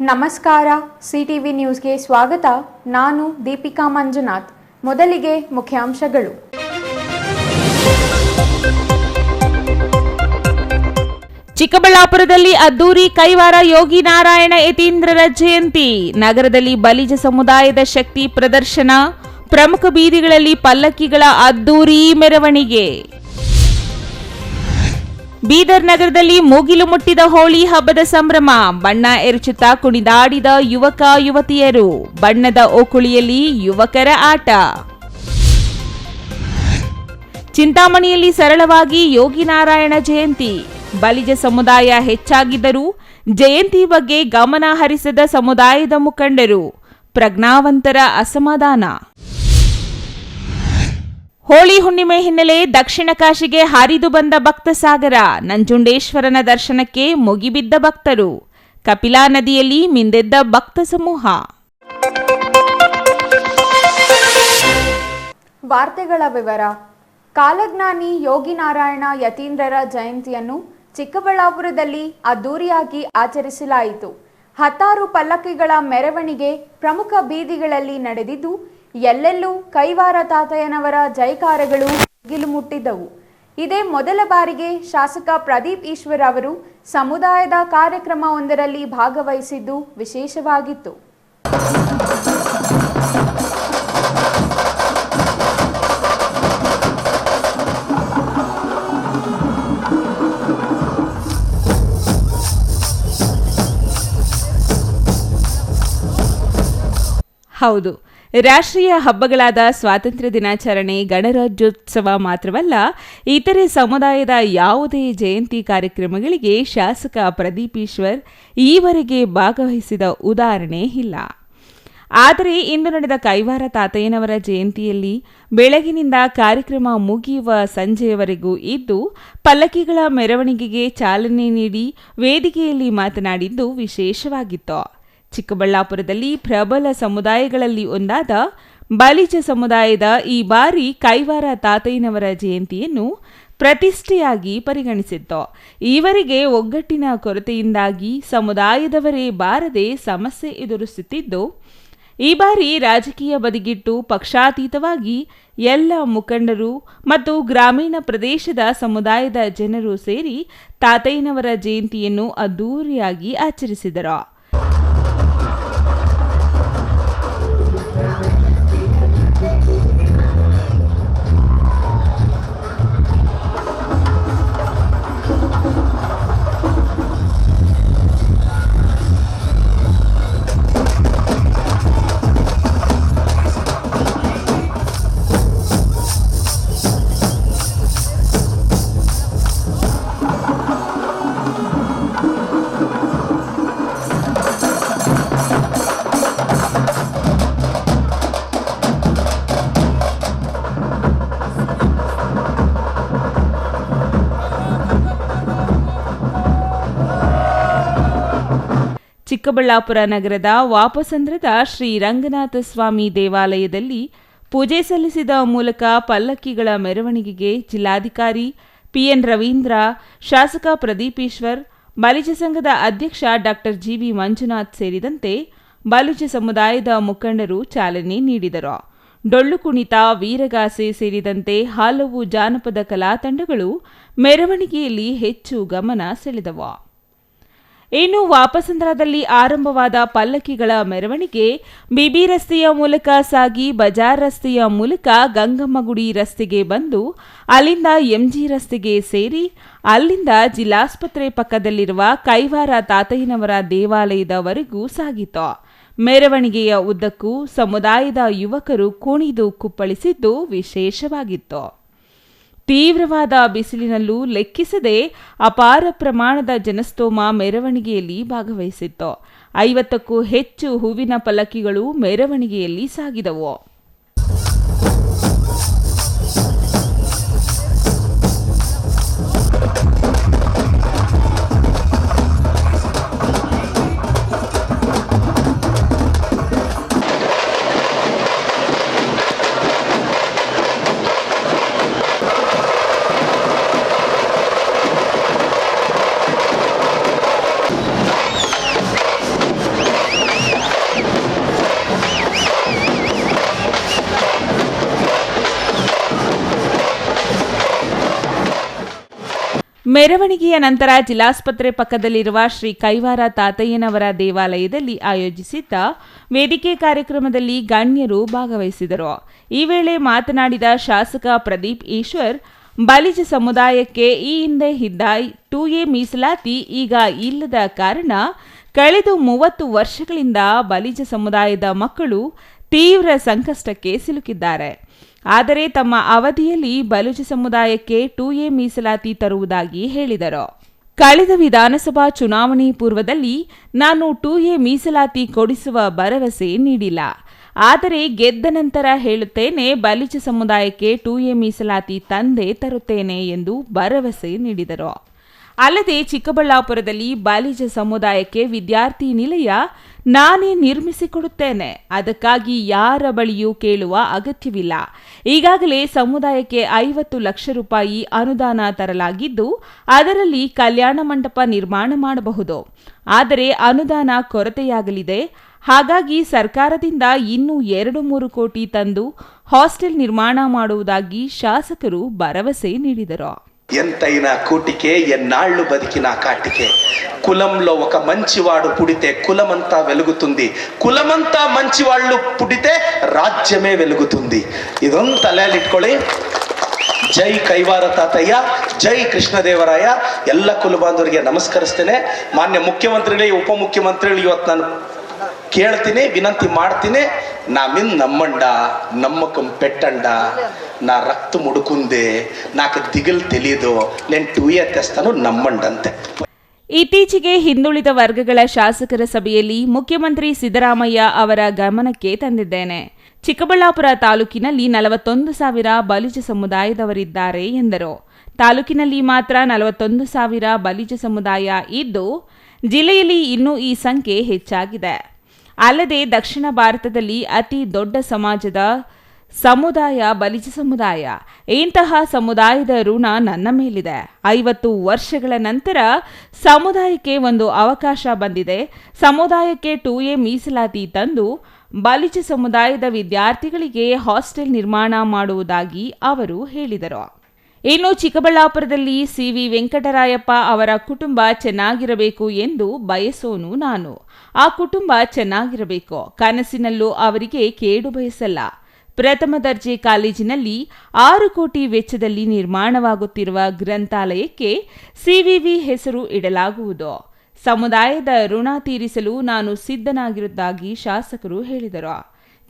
ನಮಸ್ಕಾರ. ಸಿಟಿವಿ ನ್ಯೂಸ್ಗೆ ಸ್ವಾಗತ. ನಾನು ದೀಪಿಕಾ ಮಂಜುನಾಥ್. ಮೊದಲಿಗೆ ಮುಖ್ಯಾಂಶಗಳು. ಚಿಕ್ಕಬಳ್ಳಾಪುರದಲ್ಲಿ ಅದ್ದೂರಿ ಕೈವಾರ ಯೋಗಿ ನಾರಾಯಣ ಯತೀಂದ್ರರ ಜಯಂತಿ. ನಗರದಲ್ಲಿ ಬಲಿಜ ಸಮುದಾಯದ ಶಕ್ತಿ ಪ್ರದರ್ಶನ. ಪ್ರಮುಖ ಬೀದಿಗಳಲ್ಲಿ ಪಲ್ಲಕ್ಕಿಗಳ ಅದ್ದೂರಿ ಮೆರವಣಿಗೆ. ಬೀದರ್ ನಗರದಲ್ಲಿ ಮುಗಿಲು ಮುಟ್ಟಿದ ಹೋಳಿ ಹಬ್ಬದ ಸಂಭ್ರಮ. ಬಣ್ಣ ಎರಚುತ್ತಾ ಕುಣಿದಾಡಿದ ಯುವಕ ಯುವತಿಯರು. ಬಣ್ಣದ ಓಕುಳಿಯಲ್ಲಿ ಯುವಕರ ಆಟ. ಚಿಂತಾಮಣಿಯಲ್ಲಿ ಸರಳವಾಗಿ ಯೋಗಿ ನಾರಾಯಣ ಜಯಂತಿ. ಬಲಿಜ ಸಮುದಾಯ ಹೆಚ್ಚಾಗಿದ್ದರೂ ಜಯಂತಿ ಬಗ್ಗೆ ಗಮನ ಹರಿಸದ ಸಮುದಾಯದ ಮುಖಂಡರು. ಪ್ರಜ್ಞಾವಂತರ ಅಸಮಾಧಾನ. ಹೋಳಿ ಹುಣ್ಣಿಮೆ ಹಿನ್ನೆಲೆ ದಕ್ಷಿಣ ಕಾಶಿಗೆ ಹಾರಿದು ಬಂದ ಭಕ್ತ ಸಾಗರ. ನಂಜುಂಡೇಶ್ವರನ ದರ್ಶನಕ್ಕೆ ಮುಗಿಬಿದ್ದ ಭಕ್ತರು. ಕಪಿಲಾ ನದಿಯಲ್ಲಿ ಮಿಂದೆದ್ದ ಭಕ್ತ ಸಮೂಹ. ವಾರ್ತೆಗಳ ವಿವರ. ಕಾಲಜ್ಞಾನಿ ಯೋಗಿ ನಾರಾಯಣ ಯತೀಂದ್ರರ ಜಯಂತಿಯನ್ನು ಚಿಕ್ಕಬಳ್ಳಾಪುರದಲ್ಲಿ ಅದ್ದೂರಿಯಾಗಿ ಆಚರಿಸಲಾಯಿತು. 10 ಪಲ್ಲಕ್ಕಿಗಳ ಮೆರವಣಿಗೆ ಪ್ರಮುಖ ಬೀದಿಗಳಲ್ಲಿ ನಡೆದಿದ್ದು, ಎಲ್ಲೆಲ್ಲೂ ಕೈವಾರ ತಾತಯ್ಯನವರ ಜೈಕಾರಗಳು ಮುಗಿಲು ಮುಟ್ಟಿದ್ದವು. ಇದೇ ಮೊದಲ ಬಾರಿಗೆ ಶಾಸಕ ಪ್ರದೀಪ್ ಈಶ್ವರ್ ಅವರು ಸಮುದಾಯದ ಕಾರ್ಯಕ್ರಮವೊಂದರಲ್ಲಿ ಭಾಗವಹಿಸಿದ್ದು ವಿಶೇಷವಾಗಿತ್ತು. ಹೌದು, ರಾಷ್ಟ್ರೀಯ ಹಬ್ಬಗಳಾದ ಸ್ವಾತಂತ್ರ್ಯ ದಿನಾಚರಣೆ, ಗಣರಾಜ್ಯೋತ್ಸವ ಮಾತ್ರವಲ್ಲ, ಇತರೆ ಸಮುದಾಯದ ಯಾವುದೇ ಜಯಂತಿ ಕಾರ್ಯಕ್ರಮಗಳಿಗೆ ಶಾಸಕ ಪ್ರದೀಪ್ ಈಶ್ವರ್ ಈವರೆಗೆ ಭಾಗವಹಿಸಿದ ಉದಾಹರಣೆ ಇಲ್ಲ. ಆದರೆ ಇಂದು ನಡೆದ ಕೈವಾರ ತಾತಯ್ಯನವರ ಜಯಂತಿಯಲ್ಲಿ ಬೆಳಗಿನಿಂದ ಕಾರ್ಯಕ್ರಮ ಮುಗಿಯುವ ಸಂಜೆಯವರೆಗೂ ಇದ್ದು, ಪಲ್ಲಕ್ಕಿಗಳ ಮೆರವಣಿಗೆಗೆ ಚಾಲನೆ ನೀಡಿ ವೇದಿಕೆಯಲ್ಲಿ ಮಾತನಾಡಿದ್ದು ವಿಶೇಷವಾಗಿತ್ತು. ಚಿಕ್ಕಬಳ್ಳಾಪುರದಲ್ಲಿ ಪ್ರಬಲ ಸಮುದಾಯಗಳಲ್ಲಿ ಒಂದಾದ ಬಲಿಜ ಸಮುದಾಯದ ಈ ಬಾರಿ ಕೈವಾರ ತಾತಯ್ಯನವರ ಜಯಂತಿಯನ್ನು ಪ್ರತಿಷ್ಠೆಯಾಗಿ ಪರಿಗಣಿಸಿತ್ತು. ಈವರೆಗೆ ಒಗ್ಗಟ್ಟಿನ ಕೊರತೆಯಿಂದಾಗಿ ಸಮುದಾಯದವರೇ ಬಾರದೆ ಸಮಸ್ಯೆ ಎದುರಿಸುತ್ತಿದ್ದು, ಈ ಬಾರಿ ರಾಜಕೀಯ ಬದಿಗಿಟ್ಟು ಪಕ್ಷಾತೀತವಾಗಿ ಎಲ್ಲ ಮುಖಂಡರು ಮತ್ತು ಗ್ರಾಮೀಣ ಪ್ರದೇಶದ ಸಮುದಾಯದ ಜನರು ಸೇರಿ ತಾತಯ್ಯನವರ ಜಯಂತಿಯನ್ನು ಅದ್ದೂರಿಯಾಗಿ ಆಚರಿಸಿದರು. ಚಿಕ್ಕಬಳ್ಳಾಪುರ ನಗರದ ವಾಪಸಂದ್ರದ ಶ್ರೀ ರಂಗನಾಥ ಸ್ವಾಮಿ ದೇವಾಲಯದಲ್ಲಿ ಪೂಜೆ ಸಲ್ಲಿಸಿದ ಮೂಲಕ ಪಲ್ಲಕ್ಕಿಗಳ ಮೆರವಣಿಗೆಗೆ ಜಿಲ್ಲಾಧಿಕಾರಿ ಪಿಎನ್ ರವೀಂದ್ರ, ಶಾಸಕ ಪ್ರದೀಪ್ ಈಶ್ವರ್, ಬಲಿಜ ಸಂಘದ ಅಧ್ಯಕ್ಷ ಡಾಕ್ಟರ್ ಜಿವಿ ಮಂಜುನಾಥ್ ಸೇರಿದಂತೆ ಬಲಿಜ ಸಮುದಾಯದ ಮುಖಂಡರು ಚಾಲನೆ ನೀಡಿದರು. ಡೊಳ್ಳು ಕುಣಿತ, ವೀರಗಾಸೆ ಸೇರಿದಂತೆ ಹಲವು ಜಾನಪದ ಕಲಾ ತಂಡಗಳು ಮೆರವಣಿಗೆಯಲ್ಲಿ ಹೆಚ್ಚು ಗಮನ ಸೆಳೆದವು. ಇನ್ನು ವಾಪಸಂದ್ರದಲ್ಲಿ ಆರಂಭವಾದ ಪಲ್ಲಕ್ಕಿಗಳ ಮೆರವಣಿಗೆ ಬಿಬಿ ರಸ್ತೆಯ ಮೂಲಕ ಸಾಗಿ ಬಜಾರ್ ರಸ್ತೆಯ ಮೂಲಕ ಗಂಗಮ್ಮಗುಡಿ ರಸ್ತೆಗೆ ಬಂದು ಅಲ್ಲಿಂದ ಎಂಜಿ ರಸ್ತೆಗೆ ಸೇರಿ ಅಲ್ಲಿಂದ ಜಿಲ್ಲಾಸ್ಪತ್ರೆ ಪಕ್ಕದಲ್ಲಿರುವ ಕೈವಾರ ತಾತಯ್ಯನವರ ದೇವಾಲಯದವರೆಗೂ ಸಾಗಿತು. ಮೆರವಣಿಗೆಯ ಉದ್ದಕ್ಕೂ ಸಮುದಾಯದ ಯುವಕರು ಕುಣಿದು ಕುಪ್ಪಳಿಸಿದ್ದು ವಿಶೇಷವಾಗಿತ್ತು. ತೀವ್ರವಾದ ಬಿಸಿಲಿನಲ್ಲೂ ಲೆಕ್ಕಿಸದೆ ಅಪಾರ ಪ್ರಮಾಣದ ಜನಸ್ತೋಮ ಮೆರವಣಿಗೆಯಲ್ಲಿ ಭಾಗವಹಿಸಿತ್ತು. 50ಕ್ಕೂ ಹೆಚ್ಚು ಹೂವಿನ ಪಲ್ಲಕ್ಕಿಗಳು ಮೆರವಣಿಗೆಯಲ್ಲಿ ಸಾಗಿದವು. ಮೆರವಣಿಗೆಯ ನಂತರ ಜಿಲ್ಲಾಸ್ಪತ್ರೆ ಪಕ್ಕದಲ್ಲಿರುವ ಶ್ರೀ ಕೈವಾರ ತಾತಯ್ಯನವರ ದೇವಾಲಯದಲ್ಲಿ ಆಯೋಜಿಸಿದ್ದ ವೇದಿಕೆ ಕಾರ್ಯಕ್ರಮದಲ್ಲಿ ಗಣ್ಯರು ಭಾಗವಹಿಸಿದರು. ಈ ವೇಳೆ ಮಾತನಾಡಿದ ಶಾಸಕ ಪ್ರದೀಪ್ ಈಶ್ವರ್, ಬಲಿಜ ಸಮುದಾಯಕ್ಕೆ ಈ ಹಿಂದೆ ಇದ್ದ 2A ಮೀಸಲಾತಿ ಈಗ ಇಲ್ಲದ ಕಾರಣ ಕಳೆದ 30 ವರ್ಷಗಳಿಂದ ಬಲಿಜ ಸಮುದಾಯದ ಮಕ್ಕಳು ತೀವ್ರ ಸಂಕಷ್ಟಕ್ಕೆ ಸಿಲುಕಿದ್ದಾರೆ. ಆದರೆ ತಮ್ಮ ಅವಧಿಯಲ್ಲಿ ಬಲೂಚ ಸಮುದಾಯಕ್ಕೆ 2A ಮೀಸಲಾತಿ ತರುವುದಾಗಿ ಹೇಳಿದರು. ಕಳೆದ ವಿಧಾನಸಭಾ ಚುನಾವಣೆ ಪೂರ್ವದಲ್ಲಿ ನಾನು 2A ಮೀಸಲಾತಿ ಕೊಡಿಸುವ ಭರವಸೆ ನೀಡಿಲ್ಲ. ಆದರೆ ಗೆದ್ದ ನಂತರ ಹೇಳುತ್ತೇನೆ, ಬಲಿಜ ಸಮುದಾಯಕ್ಕೆ 2A ಮೀಸಲಾತಿ ತಂದೆ ತರುತ್ತೇನೆ ಎಂದು ಭರವಸೆ ನೀಡಿದರು. ಅಲ್ಲದೆ ಚಿಕ್ಕಬಳ್ಳಾಪುರದಲ್ಲಿ ಬಲಿಜ ಸಮುದಾಯಕ್ಕೆ ವಿದ್ಯಾರ್ಥಿ ನಿಲಯ ನಾನೇ ನಿರ್ಮಿಸಿಕೊಡುತ್ತೇನೆ, ಅದಕ್ಕಾಗಿ ಯಾರ ಬಳಿಯೂ ಕೇಳುವ ಅಗತ್ಯವಿಲ್ಲ. ಈಗಾಗಲೇ ಸಮುದಾಯಕ್ಕೆ 50 ಲಕ್ಷ ರೂಪಾಯಿ ಅನುದಾನ ತರಲಾಗಿದ್ದು ಅದರಲ್ಲಿ ಕಲ್ಯಾಣ ಮಂಟಪ ನಿರ್ಮಾಣ ಮಾಡಬಹುದು. ಆದರೆ ಅನುದಾನ ಕೊರತೆಯಾಗಲಿದೆ. ಹಾಗಾಗಿ ಸರ್ಕಾರದಿಂದ ಇನ್ನೂ 2-3 ಕೋಟಿ ತಂದು ಹಾಸ್ಟೆಲ್ ನಿರ್ಮಾಣ ಮಾಡುವುದಾಗಿ ಶಾಸಕರು ಭರವಸೆ ನೀಡಿದರು. ఎంతైనా కూటికే ఎన్నాళ్ళు బతికినా కాటికే కులంలో ఒక మంచివాడు పుడితే కులమంతా వెలుగుతుంది, కులమంతా మంచివాళ్ళు పుడితే రాజ్యమే వెలుగుతుంది. ಇದೊಂದು ತಲೆಯಲ್ಲಿ ಇಟ್ಕೊಳ್ಳಿ. ಜೈ ಕೈವಾರ ತಾತಯ್ಯ, ಜೈ ಕೃಷ್ಣದೇವರಾಯ. ಎಲ್ಲ ಕುಲಬಾಂಧವರಿಗೆ ನಮಸ್ಕರಿಸ್ತೇನೆ. ಮಾನ್ಯ ಮುಖ್ಯಮಂತ್ರಿಗಳೇ, ಉಪಮುಖ್ಯಮಂತ್ರಿಗಳು, ಇವತ್ತು ನಾನು ಕೇಳ್ತೀನಿ, ವಿನಂತಿ ಮಾಡ್ತೀನಿ, నా మీద నమ్మండ, నమ్మకం పెట్టండ. నా రక్త ముడుకుందే, నాకు దిగులు తెలీదు, నేను 2A తెస్తాను, నమ్మండంతే. ಇತ್ತೀಚೆಗೆ ಹಿಂದುಳಿದ ವರ್ಗಗಳ ಶಾಸಕರ ಸಭೆಯಲ್ಲಿ ಮುಖ್ಯಮಂತ್ರಿ ಸಿದ್ದರಾಮಯ್ಯ ಅವರ ಗಮನಕ್ಕೆ ತಂದಿದ್ದೇನೆ. ಚಿಕ್ಕಬಳ್ಳಾಪುರ ತಾಲೂಕಿನಲ್ಲಿ 41,000 ಬಲಿಜ ಸಮುದಾಯದವರಿದ್ದಾರೆ ಎಂದರು. ತಾಲೂಕಿನಲ್ಲಿ ಮಾತ್ರ 41,000 ಬಲಿಜ ಸಮುದಾಯ ಇದ್ದು ಜಿಲ್ಲೆಯಲ್ಲಿ ಇನ್ನೂ ಈ ಸಂಖ್ಯೆ ಹೆಚ್ಚಾಗಿದೆ. ಅಲ್ಲದೆ ದಕ್ಷಿಣ ಭಾರತದಲ್ಲಿ ಅತಿ ದೊಡ್ಡ ಸಮುದಾಯ ಬಲಿಜ ಸಮುದಾಯ. ಇಂತಹ ಸಮುದಾಯದ ಋಣ ನನ್ನ ಮೇಲಿದೆ. 50 ವರ್ಷಗಳ ನಂತರ ಸಮುದಾಯಕ್ಕೆ ಒಂದು ಅವಕಾಶ ಬಂದಿದೆ. ಸಮುದಾಯಕ್ಕೆ 2A ಮೀಸಲಾತಿ ತಂದು ಬಲಿಜ ಸಮುದಾಯದ ವಿದ್ಯಾರ್ಥಿಗಳಿಗೆ ಹಾಸ್ಟೆಲ್ ನಿರ್ಮಾಣ ಮಾಡುವುದಾಗಿ ಅವರು ಹೇಳಿದರು. ಇನ್ನು ಚಿಕ್ಕಬಳ್ಳಾಪುರದಲ್ಲಿ CV ವೆಂಕಟರಾಯಪ್ಪ ಅವರ ಕುಟುಂಬ ಚೆನ್ನಾಗಿರಬೇಕು ಎಂದು ಬಯಸೋನು ನಾನು. ಆ ಕುಟುಂಬ ಚೆನ್ನಾಗಿರಬೇಕು. ಕನಸಿನಲ್ಲೂ ಅವರಿಗೆ ಕೇಡು ಬಯಸಲ್ಲ. ಪ್ರಥಮ ದರ್ಜೆ ಕಾಲೇಜಿನಲ್ಲಿ 6 ಕೋಟಿ ವೆಚ್ಚದಲ್ಲಿ ನಿರ್ಮಾಣವಾಗುತ್ತಿರುವ ಗ್ರಂಥಾಲಯಕ್ಕೆ CVV ಹೆಸರು ಇಡಲಾಗುವುದು. ಸಮುದಾಯದ ಋಣ ತೀರಿಸಲು ನಾನು ಸಿದ್ಧನಾಗಿರುವುದಾಗಿ ಶಾಸಕರು ಹೇಳಿದರು.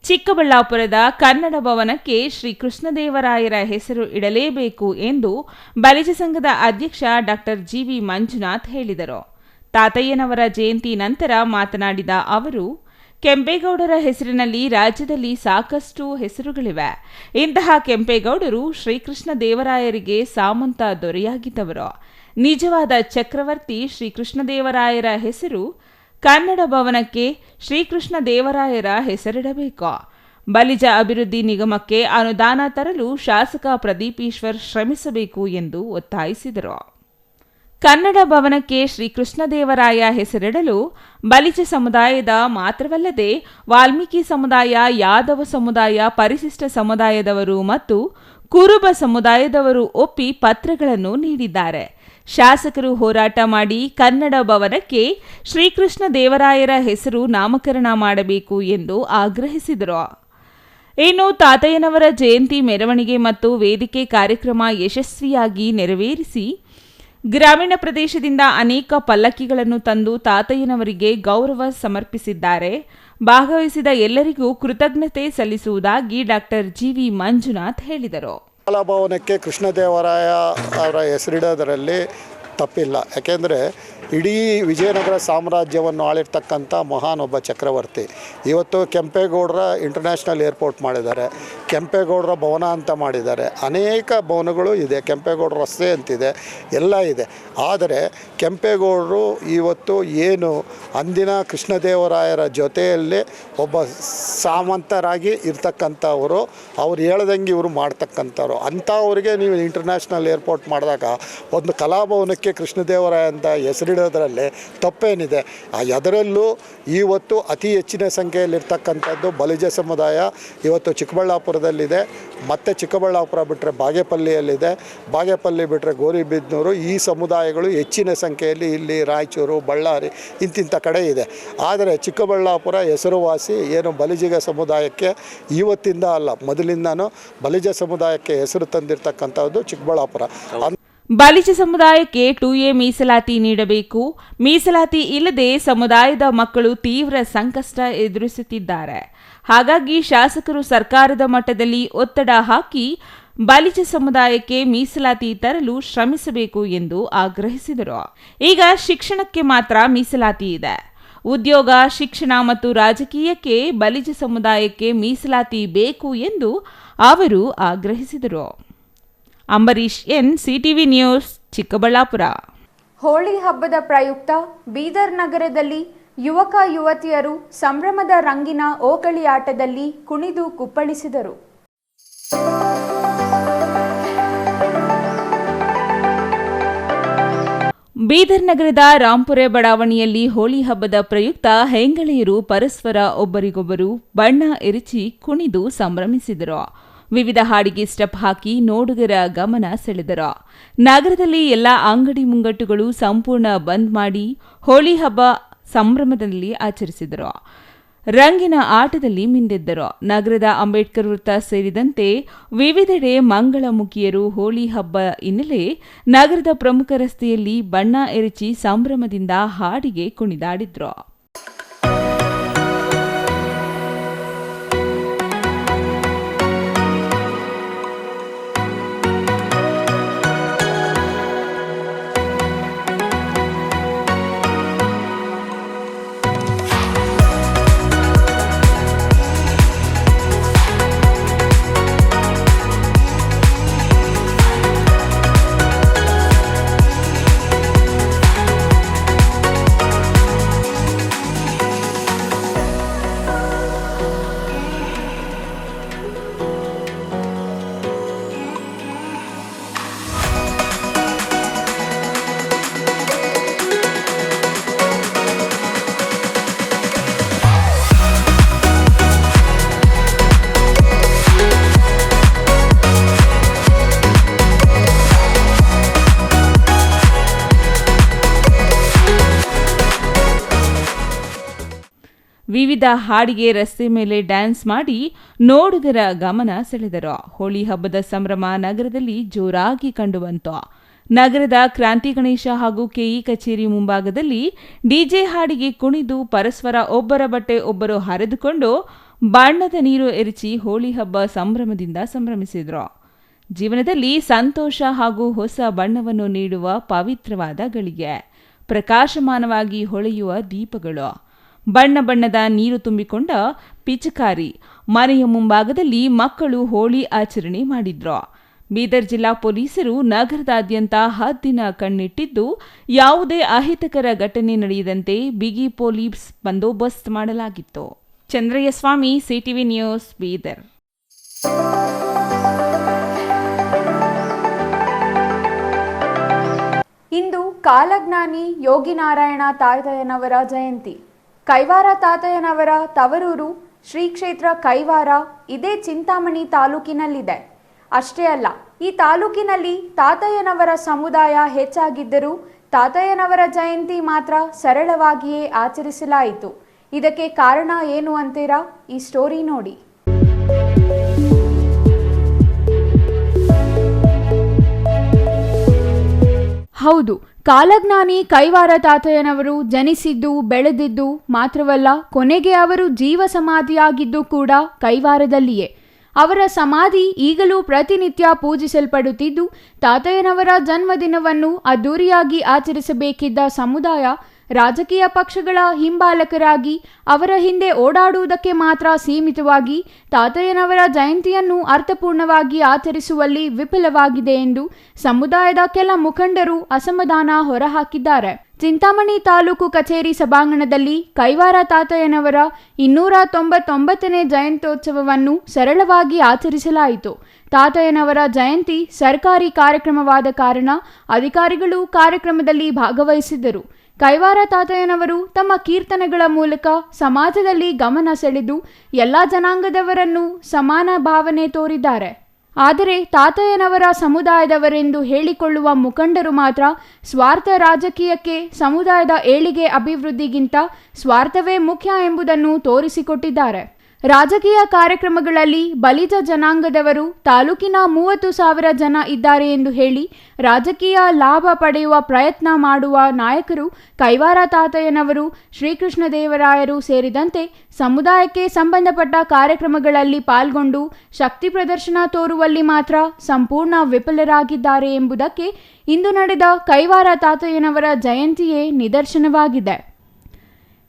ಚಿಕ್ಕಬಳ್ಳಾಪುರದ ಕನ್ನಡ ಭವನಕ್ಕೆ ಶ್ರೀ ಕೃಷ್ಣದೇವರಾಯರ ಹೆಸರು ಇಡಲೇಬೇಕು ಎಂದು ಬಲಿಜ ಸಂಘದ ಅಧ್ಯಕ್ಷ ಡಾಕ್ಟರ್ GV ಮಂಜುನಾಥ್ ಹೇಳಿದರು. ತಾತಯ್ಯನವರ ಜಯಂತಿ ನಂತರ ಮಾತನಾಡಿದ ಅವರು, ಕೆಂಪೇಗೌಡರ ಹೆಸರಿನಲ್ಲಿ ರಾಜ್ಯದಲ್ಲಿ ಸಾಕಷ್ಟು ಹೆಸರುಗಳಿವೆ. ಇಂತಹ ಕೆಂಪೇಗೌಡರು ಶ್ರೀಕೃಷ್ಣ ದೇವರಾಯರಿಗೆ ಸಾಮಂತ ದೊರೆಯಾಗಿದ್ದವರು. ನಿಜವಾದ ಚಕ್ರವರ್ತಿ ಶ್ರೀಕೃಷ್ಣದೇವರಾಯರ ಹೆಸರು ಕನ್ನಡ ಭವನಕ್ಕೆ ಶ್ರೀಕೃಷ್ಣ ದೇವರಾಯರ ಹೆಸರಿಡಬೇಕು. ಬಲಿಜ ಅಭಿವೃದ್ಧಿ ನಿಗಮಕ್ಕೆ ಅನುದಾನ ತರಲು ಶಾಸಕ ಪ್ರದೀಪ್ ಈಶ್ವರ್ ಶ್ರಮಿಸಬೇಕು ಎಂದು ಒತ್ತಾಯಿಸಿದರು. ಕನ್ನಡ ಭವನಕ್ಕೆ ಶ್ರೀಕೃಷ್ಣದೇವರಾಯ ಹೆಸರಿಡಲು ಬಲಿಜ ಸಮುದಾಯದ ಮಾತ್ರವಲ್ಲದೆ ವಾಲ್ಮೀಕಿ ಸಮುದಾಯ, ಯಾದವ ಸಮುದಾಯ, ಪರಿಶಿಷ್ಟ ಸಮುದಾಯದವರು ಮತ್ತು ಕುರುಬ ಸಮುದಾಯದವರು ಒಪ್ಪಿ ಪತ್ರಗಳನ್ನು ನೀಡಿದ್ದಾರೆ. ಶಾಸಕರು ಹೋರಾಟ ಮಾಡಿ ಕನ್ನಡ ಭವನಕ್ಕೆ ಶ್ರೀಕೃಷ್ಣ ದೇವರಾಯರ ಹೆಸರು ನಾಮಕರಣ ಮಾಡಬೇಕು ಎಂದು ಆಗ್ರಹಿಸಿದರು. ಇನ್ನು ತಾತಯ್ಯನವರ ಜಯಂತಿ ಮೆರವಣಿಗೆ ಮತ್ತು ವೇದಿಕೆ ಕಾರ್ಯಕ್ರಮ ಯಶಸ್ವಿಯಾಗಿ ನೆರವೇರಿಸಿ ಗ್ರಾಮೀಣ ಪ್ರದೇಶದಿಂದ ಅನೇಕ ಪಲ್ಲಕ್ಕಿಗಳನ್ನು ತಂದು ತಾತಯ್ಯನವರಿಗೆ ಗೌರವ ಸಮರ್ಪಿಸಿದ್ದಾರೆ. ಭಾಗವಹಿಸಿದ ಎಲ್ಲರಿಗೂ ಕೃತಜ್ಞತೆ ಸಲ್ಲಿಸುವುದಾಗಿ ಡಾಕ್ಟರ್ GV ಮಂಜುನಾಥ್ ಹೇಳಿದರು. ಕಲಾಭವನಕ್ಕೆ ಕೃಷ್ಣದೇವರಾಯ ಅವರ ಹೆಸರಿಡೋದರಲ್ಲಿ ತಪ್ಪಿಲ್ಲ. ಯಾಕೆಂದರೆ ಇಡೀ ವಿಜಯನಗರ ಸಾಮ್ರಾಜ್ಯವನ್ನು ಆಳಿರ್ತಕ್ಕಂಥ ಮಹಾನ್ ಒಬ್ಬ ಚಕ್ರವರ್ತಿ. ಇವತ್ತು ಕೆಂಪೇಗೌಡರ ಇಂಟರ್ನ್ಯಾಷನಲ್ ಏರ್ಪೋರ್ಟ್ ಮಾಡಿದ್ದಾರೆ, ಕೆಂಪೇಗೌಡರ ಭವನ ಅಂತ ಮಾಡಿದ್ದಾರೆ, ಅನೇಕ ಭವನಗಳು ಇದೆ, ಕೆಂಪೇಗೌಡರ ರಸ್ತೆ ಅಂತಿದೆ, ಎಲ್ಲ ಇದೆ. ಆದರೆ ಕೆಂಪೇಗೌಡರು ಇವತ್ತು ಏನು ಅಂದಿನ ಕೃಷ್ಣದೇವರಾಯರ ಜೊತೆಯಲ್ಲಿ ಒಬ್ಬ ಸಾಮಂತರಾಗಿ ಇರ್ತಕ್ಕಂಥವರು, ಅವ್ರು ಹೇಳ್ದಂಗೆ ಇವರು ಮಾಡ್ತಕ್ಕಂಥವ್ರು. ಅಂಥವ್ರಿಗೆ ನೀವು ಇಂಟರ್ನ್ಯಾಷನಲ್ ಏರ್ಪೋರ್ಟ್ ಮಾಡಿದಾಗ ಒಂದು ಕಲಾಭವನಕ್ಕೆ ಹಬ್ಬಕ್ಕೆ ಕೃಷ್ಣದೇವರಾಯ ಅಂತ ಹೆಸರಿಡೋದ್ರಲ್ಲಿ ತಪ್ಪೇನಿದೆ. ಅದರಲ್ಲೂ ಇವತ್ತು ಅತಿ ಹೆಚ್ಚಿನ ಸಂಖ್ಯೆಯಲ್ಲಿರ್ತಕ್ಕಂಥದ್ದು ಬಲಿಜ ಸಮುದಾಯ ಇವತ್ತು ಚಿಕ್ಕಬಳ್ಳಾಪುರದಲ್ಲಿದೆ. ಮತ್ತು ಚಿಕ್ಕಬಳ್ಳಾಪುರ ಬಿಟ್ಟರೆ ಬಾಗೇಪಲ್ಲಿಯಲ್ಲಿದೆ, ಬಾಗೇಪಲ್ಲಿ ಬಿಟ್ಟರೆ ಗೌರಿಬಿದನೂರು. ಈ ಸಮುದಾಯಗಳು ಹೆಚ್ಚಿನ ಸಂಖ್ಯೆಯಲ್ಲಿ ಇಲ್ಲಿ ರಾಯಚೂರು, ಬಳ್ಳಾರಿ ಇಂತಿಂಥ ಕಡೆ ಇದೆ. ಆದರೆ ಚಿಕ್ಕಬಳ್ಳಾಪುರ ಹೆಸರುವಾಸಿ ಏನು ಬಲಿಜಿಗ ಸಮುದಾಯಕ್ಕೆ ಇವತ್ತಿಂದ ಅಲ್ಲ, ಮೊದಲಿಂದನೂ ಬಲಿಜ ಸಮುದಾಯಕ್ಕೆ ಹೆಸರು ತಂದಿರತಕ್ಕಂಥದ್ದು ಚಿಕ್ಕಬಳ್ಳಾಪುರ. ಬಲಿಜ ಸಮುದಾಯಕ್ಕೆ 2A ಮೀಸಲಾತಿ ನೀಡಬೇಕು. ಮೀಸಲಾತಿ ಇಲ್ಲದೆ ಸಮುದಾಯದ ಮಕ್ಕಳು ತೀವ್ರ ಸಂಕಷ್ಟ ಎದುರಿಸುತ್ತಿದ್ದಾರೆ. ಹಾಗಾಗಿ ಶಾಸಕರು ಸರ್ಕಾರದ ಮಟ್ಟದಲ್ಲಿ ಒತ್ತಡ ಹಾಕಿ ಬಲಿಜ ಸಮುದಾಯಕ್ಕೆ ಮೀಸಲಾತಿ ತರಲು ಶ್ರಮಿಸಬೇಕು ಎಂದು ಆಗ್ರಹಿಸಿದರು. ಈಗ ಶಿಕ್ಷಣಕ್ಕೆ ಮಾತ್ರ ಮೀಸಲಾತಿ ಇದೆ. ಉದ್ಯೋಗ, ಶಿಕ್ಷಣ ಮತ್ತು ರಾಜಕೀಯಕ್ಕೆ ಬಲಿಜ ಸಮುದಾಯಕ್ಕೆ ಮೀಸಲಾತಿ ಬೇಕು ಎಂದು ಅವರು ಆಗ್ರಹಿಸಿದರು. Ambarish N, CTV news, Chikkaballapura. Holi ಹಬ್ಬದ ಪ್ರಯುಕ್ತ ಬೀದರ್ ನಗರದಲ್ಲಿ ಯುವಕ ಯುವತಿಯರು ಸಂಭ್ರಮದ ರಂಗಿನ ಓಕಳಿ ಆಟದಲ್ಲಿ ಕುಣಿದು ಕುಪ್ಪಳಿಸಿದರು. ಬೀದರ್ ನಗರದ ರಾಂಪುರೆ ಬಡಾವಣೆಯಲ್ಲಿ ಹೋಳಿ ಹಬ್ಬದ ಪ್ರಯುಕ್ತ ಹೆಂಗಳೆಯರು ಪರಸ್ಪರ ಒಬ್ಬರಿಗೊಬ್ಬರು ಬಣ್ಣ ಎರಚಿ ಕುಣಿದು ಸಂಭ್ರಮಿಸಿದರು. ವಿವಿಧ ಹಾಡಿಗೆ ಸ್ಟೆಪ್ ಹಾಕಿ ನೋಡುಗರ ಗಮನ ಸೆಳೆದರು. ನಗರದಲ್ಲಿ ಎಲ್ಲ ಅಂಗಡಿ ಮುಂಗಟ್ಟುಗಳು ಸಂಪೂರ್ಣ ಬಂದ್ ಮಾಡಿ ಹೋಳಿ ಹಬ್ಬ ಸಂಭ್ರಮದಲ್ಲಿ ಆಚರಿಸಿದರು. ರಂಗಿನ ಆಟದಲ್ಲಿ ಮಿಂದೆದ್ದರು. ನಗರದ ಅಂಬೇಡ್ಕರ್ ವೃತ್ತ ಸೇರಿದಂತೆ ವಿವಿಧೆಡೆ ಮಂಗಳಮುಖಿಯರು ಹೋಳಿ ಹಬ್ಬ ಹಿನ್ನೆಲೆ ನಗರದ ಪ್ರಮುಖ ರಸ್ತೆಯಲ್ಲಿ ಬಣ್ಣ ಎರಚಿ ಸಂಭ್ರಮದಿಂದ ಹಾಡಿಗೆ ಕುಣಿದಾಡಿದ್ರು. ವಿವಿಧ ಹಾಡಿಗೆ ರಸ್ತೆ ಮೇಲೆ ಡ್ಯಾನ್ಸ್ ಮಾಡಿ ನೋಡುಗರ ಗಮನ ಸೆಳೆದರು. ಹೋಳಿ ಹಬ್ಬದ ಸಂಭ್ರಮ ನಗರದಲ್ಲಿ ಜೋರಾಗಿ ಕಂಡುಬಂತು. ನಗರದ ಕ್ರಾಂತಿ ಗಣೇಶ ಹಾಗೂ ಕೆಇ ಕಚೇರಿ ಮುಂಭಾಗದಲ್ಲಿ ಡಿಜೆ ಹಾಡಿಗೆ ಕುಣಿದು ಪರಸ್ಪರ ಒಬ್ಬರ ಬಟ್ಟೆ ಒಬ್ಬರು ಹರಿದುಕೊಂಡು ಬಣ್ಣದ ನೀರು ಎರಚಿ ಹೋಳಿ ಹಬ್ಬ ಸಂಭ್ರಮದಿಂದ ಸಂಭ್ರಮಿಸಿದರು. ಜೀವನದಲ್ಲಿ ಸಂತೋಷ ಹಾಗೂ ಹೊಸ ಬಣ್ಣವನ್ನು ನೀಡುವ ಪವಿತ್ರವಾದ ಗಳಿಗೆ, ಪ್ರಕಾಶಮಾನವಾಗಿ ಹೊಳೆಯುವ ದೀಪಗಳು, ಬಣ್ಣ ಬಣ್ಣದ ನೀರು ತುಂಬಿಕೊಂಡ ಪಿಚಕಾರಿ, ಮನೆಯ ಮುಂಭಾಗದಲ್ಲಿ ಮಕ್ಕಳು ಹೋಳಿ ಆಚರಣೆ ಮಾಡಿದ್ರು. ಬೀದರ್ ಜಿಲ್ಲಾ ಪೊಲೀಸರು ನಗರದಾದ್ಯಂತ ಹದ್ದಿನ ಕಣ್ಣಿಟ್ಟಿದ್ದು ಯಾವುದೇ ಅಹಿತಕರ ಘಟನೆ ನಡೆಯದಂತೆ ಬಿಗಿ ಪೊಲೀಸ್ ಬಂದೋಬಸ್ತ್ ಮಾಡಲಾಗಿತ್ತು. ಚಂದ್ರಯ್ಯ ಸ್ವಾಮಿ, ಸಿಟಿವಿ ನ್ಯೂಸ್, ಬೀದರ್. ಇಂದು ಕಾಲಜ್ಞಾನಿ ಯೋಗಿನಾರಾಯಣ ತಾತಯ್ಯನವರ ಜಯಂತಿ. ಕೈವಾರ ತಾತಯ್ಯನವರ ತವರೂರು ಶ್ರೀ ಕ್ಷೇತ್ರ ಕೈವಾರ ಇದೇ ಚಿಂತಾಮಣಿ ತಾಲೂಕಿನಲ್ಲಿದೆ. ಅಷ್ಟೇ ಅಲ್ಲ, ಈ ತಾಲೂಕಿನಲ್ಲಿ ತಾತಯ್ಯನವರ ಸಮುದಾಯ ಹೆಚ್ಚಾಗಿದ್ದರೂ ತಾತಯ್ಯನವರ ಜಯಂತಿ ಮಾತ್ರ ಸರಳವಾಗಿಯೇ ಆಚರಿಸಲಾಯಿತು. ಇದಕ್ಕೆ ಕಾರಣ ಏನು ಅಂತೀರಾ? ಈ ಸ್ಟೋರಿ ನೋಡಿ. ಹೌದು, ಕಾಲಜ್ಞಾನಿ ಕೈವಾರ ತಾತಯ್ಯನವರು ಜನಿಸಿದ್ದು, ಬೆಳೆದಿದ್ದು ಮಾತ್ರವಲ್ಲ, ಕೊನೆಗೆ ಅವರು ಜೀವ ಸಮಾಧಿಯಾಗಿದ್ದು ಕೂಡ ಕೈವಾರದಲ್ಲಿಯೇ. ಅವರ ಸಮಾಧಿ ಈಗಲೂ ಪ್ರತಿನಿತ್ಯ ಪೂಜಿಸಲ್ಪಡುತ್ತಿದ್ದು, ತಾತಯ್ಯನವರ ಜನ್ಮದಿನವನ್ನು ಅದ್ದೂರಿಯಾಗಿ ಆಚರಿಸಬೇಕಿದ್ದ ಸಮುದಾಯ ರಾಜಕೀಯ ಪಕ್ಷಗಳ ಹಿಂಬಾಲಕರಾಗಿ ಅವರ ಹಿಂದೆ ಓಡಾಡುವುದಕ್ಕೆ ಮಾತ್ರ ಸೀಮಿತವಾಗಿ ತಾತಯ್ಯನವರ ಜಯಂತಿಯನ್ನು ಅರ್ಥಪೂರ್ಣವಾಗಿ ಆಚರಿಸುವಲ್ಲಿ ವಿಫಲವಾಗಿದೆ ಎಂದು ಸಮುದಾಯದ ಕೆಲ ಮುಖಂಡರು ಅಸಮಾಧಾನ ಹೊರಹಾಕಿದ್ದಾರೆ. ಚಿಂತಾಮಣಿ ತಾಲೂಕು ಕಚೇರಿ ಸಭಾಂಗಣದಲ್ಲಿ ಕೈವಾರ ತಾತಯ್ಯನವರ 299ನೇ ಜಯಂತ್ಯೋತ್ಸವವನ್ನು ಸರಳವಾಗಿ ಆಚರಿಸಲಾಯಿತು. ತಾತಯ್ಯನವರ ಜಯಂತಿ ಸರ್ಕಾರಿ ಕಾರ್ಯಕ್ರಮವಾದ ಕಾರಣ ಅಧಿಕಾರಿಗಳು ಕಾರ್ಯಕ್ರಮದಲ್ಲಿ ಭಾಗವಹಿಸಿದ್ದರು. ಕೈವಾರ ತಾತಯ್ಯನವರು ತಮ್ಮ ಕೀರ್ತನೆಗಳ ಮೂಲಕ ಸಮಾಜದಲ್ಲಿ ಗಮನ ಸೆಳೆದು ಎಲ್ಲ ಜನಾಂಗದವರನ್ನು ಸಮಾನ ಭಾವನೆ ತೋರಿದ್ದಾರೆ. ಆದರೆ ತಾತಯ್ಯನವರ ಸಮುದಾಯದವರೆಂದು ಹೇಳಿಕೊಳ್ಳುವ ಮುಖಂಡರು ಮಾತ್ರ ಸ್ವಾರ್ಥ ರಾಜಕೀಯಕ್ಕೆ ಸಮುದಾಯದ ಏಳಿಗೆ ಅಭಿವೃದ್ಧಿಗಿಂತ ಸ್ವಾರ್ಥವೇ ಮುಖ್ಯ ಎಂಬುದನ್ನು ತೋರಿಸಿಕೊಟ್ಟಿದ್ದಾರೆ. ರಾಜಕೀಯ ಕಾರ್ಯಕ್ರಮಗಳಲ್ಲಿ ಬಲಿಜ ಜನಾಂಗದವರು ತಾಲೂಕಿನ 30,000 ಜನ ಇದ್ದಾರೆ ಎಂದು ಹೇಳಿ ರಾಜಕೀಯ ಲಾಭ ಪಡೆಯುವ ಪ್ರಯತ್ನ ಮಾಡುವ ನಾಯಕರು ಕೈವಾರ ತಾತಯ್ಯನವರು, ಶ್ರೀಕೃಷ್ಣದೇವರಾಯರು ಸೇರಿದಂತೆ ಸಮುದಾಯಕ್ಕೆ ಸಂಬಂಧಪಟ್ಟ ಕಾರ್ಯಕ್ರಮಗಳಲ್ಲಿ ಪಾಲ್ಗೊಂಡು ಶಕ್ತಿ ಪ್ರದರ್ಶನ ತೋರುವಲ್ಲಿ ಮಾತ್ರ ಸಂಪೂರ್ಣ ವಿಫಲರಾಗಿದ್ದಾರೆ ಎಂಬುದಕ್ಕೆ ಇಂದು ನಡೆದ ಕೈವಾರ ತಾತಯ್ಯನವರ ಜಯಂತಿಯೇ ನಿದರ್ಶನವಾಗಿದೆ.